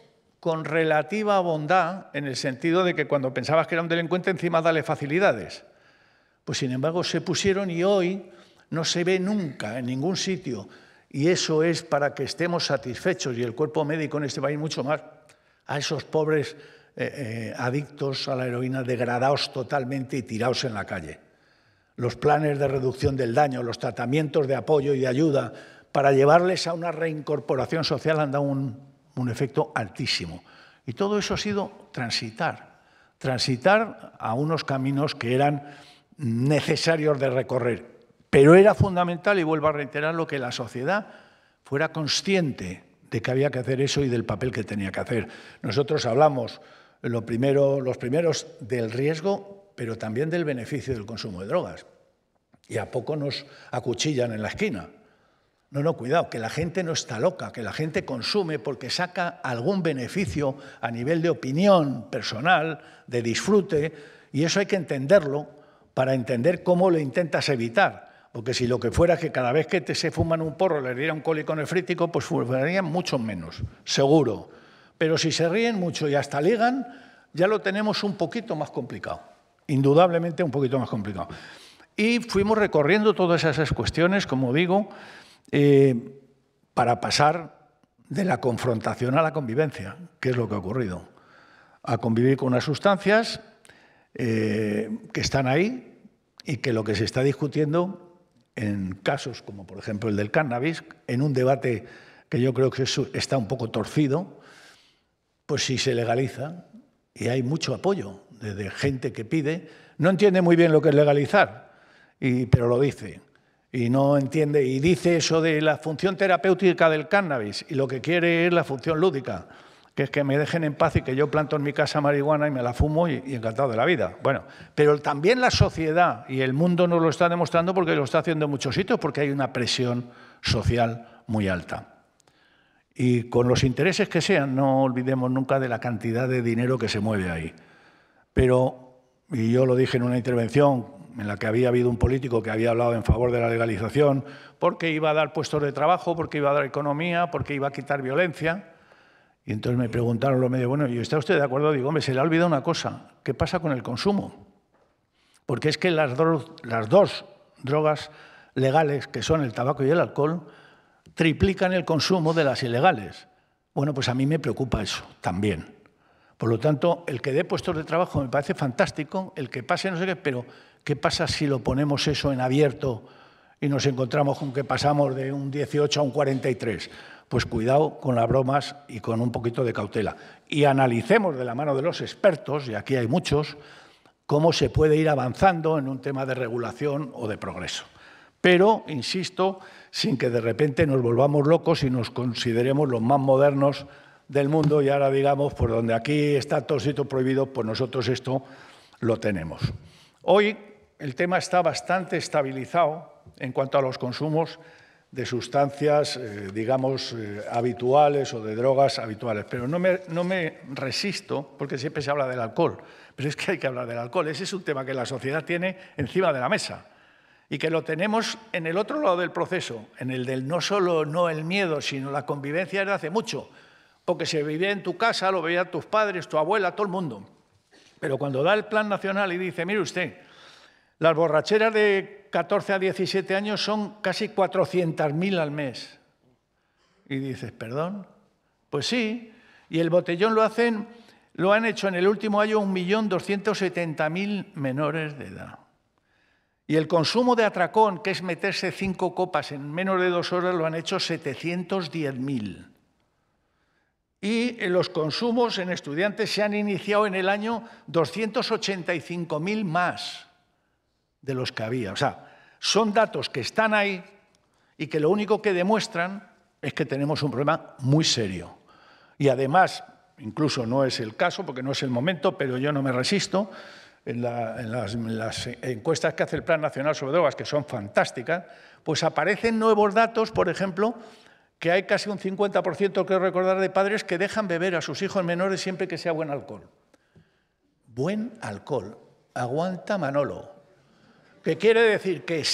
con relativa bondad, en el sentido de que cuando pensabas que era un delincuente, encima dale facilidades. Pues sin embargo se pusieron y hoy no se ve nunca en ningún sitio. Y eso es para que estemos satisfechos, y el cuerpo médico en este país mucho más, a esos pobres adictos a la heroína, degradados totalmente y tirados en la calle. Los planes de reducción del daño, los tratamientos de apoyo y de ayuda para llevarles a una reincorporación social han dado un efecto altísimo. Y todo eso ha sido transitar a unos caminos que eran necesarios de recorrer. Pero era fundamental, y vuelvo a reiterar, que la sociedad fuera consciente de que había que hacer eso y del papel que tenía que hacer. Nosotros hablamos los primeros del riesgo, pero también del beneficio del consumo de drogas. Y a poco nos acuchillan en la esquina. No, cuidado, que la gente no está loca, que la gente consume porque saca algún beneficio a nivel de opinión personal, de disfrute, y eso hay que entenderlo para entender cómo lo intentas evitar. Porque si lo que fuera que cada vez que se fuman un porro les diera un cólico nefrítico, pues fumarían mucho menos, seguro. Pero si se ríen mucho y hasta ligan, ya lo tenemos un poquito más complicado. Indudablemente un poquito más complicado. Y fuimos recorriendo todas esas cuestiones, como digo, para pasar de la confrontación a la convivencia, que es lo que ha ocurrido. A convivir con unas sustancias que están ahí y que lo que se está discutiendo en casos como, por ejemplo, el del cannabis, en un debate que yo creo que está un poco torcido, pues si se legaliza, y hay mucho apoyo de gente que pide. No entiende muy bien lo que es legalizar, pero lo dice. Y no entiende, y dice eso de la función terapéutica del cannabis, y lo que quiere es la función lúdica, que es que me dejen en paz y que yo planto en mi casa marihuana y me la fumo y encantado de la vida. Bueno, pero también la sociedad y el mundo nos lo está demostrando porque lo está haciendo en muchos sitios, porque hay una presión social muy alta. Y con los intereses que sean, no olvidemos nunca de la cantidad de dinero que se mueve ahí. Pero, y yo lo dije en una intervención en la que había habido un político que había hablado en favor de la legalización, porque iba a dar puestos de trabajo, porque iba a dar economía, porque iba a quitar violencia. Y entonces me preguntaron los medios, bueno, ¿y está usted de acuerdo? Digo, hombre, se le ha olvidado una cosa, ¿qué pasa con el consumo? Porque es que las dos drogas legales, que son el tabaco y el alcohol, triplican el consumo de las ilegales. Bueno, pues a mí me preocupa eso también. Por lo tanto, el que dé puestos de trabajo me parece fantástico, el que pase no sé qué, pero ¿qué pasa si lo ponemos eso en abierto y nos encontramos con que pasamos de un 18 a un 43? Pues cuidado con las bromas y con un poquito de cautela. Y analicemos de la mano de los expertos, y aquí hay muchos, cómo se puede ir avanzando en un tema de regulación o de progreso. Pero, insisto, sin que de repente nos volvamos locos y nos consideremos los más modernos del mundo y ahora digamos, por donde aquí está todo sitio prohibido, pues nosotros esto lo tenemos. Hoy el tema está bastante estabilizado en cuanto a los consumos de sustancias, digamos, habituales o de drogas habituales. Pero no me resisto, porque siempre se habla del alcohol, pero es que hay que hablar del alcohol. Ese es un tema que la sociedad tiene encima de la mesa y que lo tenemos en el otro lado del proceso, en el del no solo no el miedo, sino la convivencia desde hace mucho, porque se vivía en tu casa, lo veían tus padres, tu abuela, todo el mundo. Pero cuando da el plan nacional y dice, mire usted, las borracheras de 14 a 17 años son casi 400.000 al mes. Y dices, ¿perdón? Pues sí, y el botellón lo han hecho en el último año 1.270.000 menores de edad. Y el consumo de atracón, que es meterse 5 copas en menos de 2 horas, lo han hecho 710.000. Y los consumos en estudiantes se han iniciado en el año 285.000 más de los que había. O sea, son datos que están ahí y que lo único que demuestran es que tenemos un problema muy serio. Y además, incluso no es el caso, porque no es el momento, pero yo no me resisto, en las encuestas que hace el Plan Nacional sobre Drogas, que son fantásticas, pues aparecen nuevos datos, por ejemplo, que hay casi un 50%, creo recordar, de padres que dejan beber a sus hijos menores siempre que sea buen alcohol. Buen alcohol. Aguanta Manolo. Que quiere decir que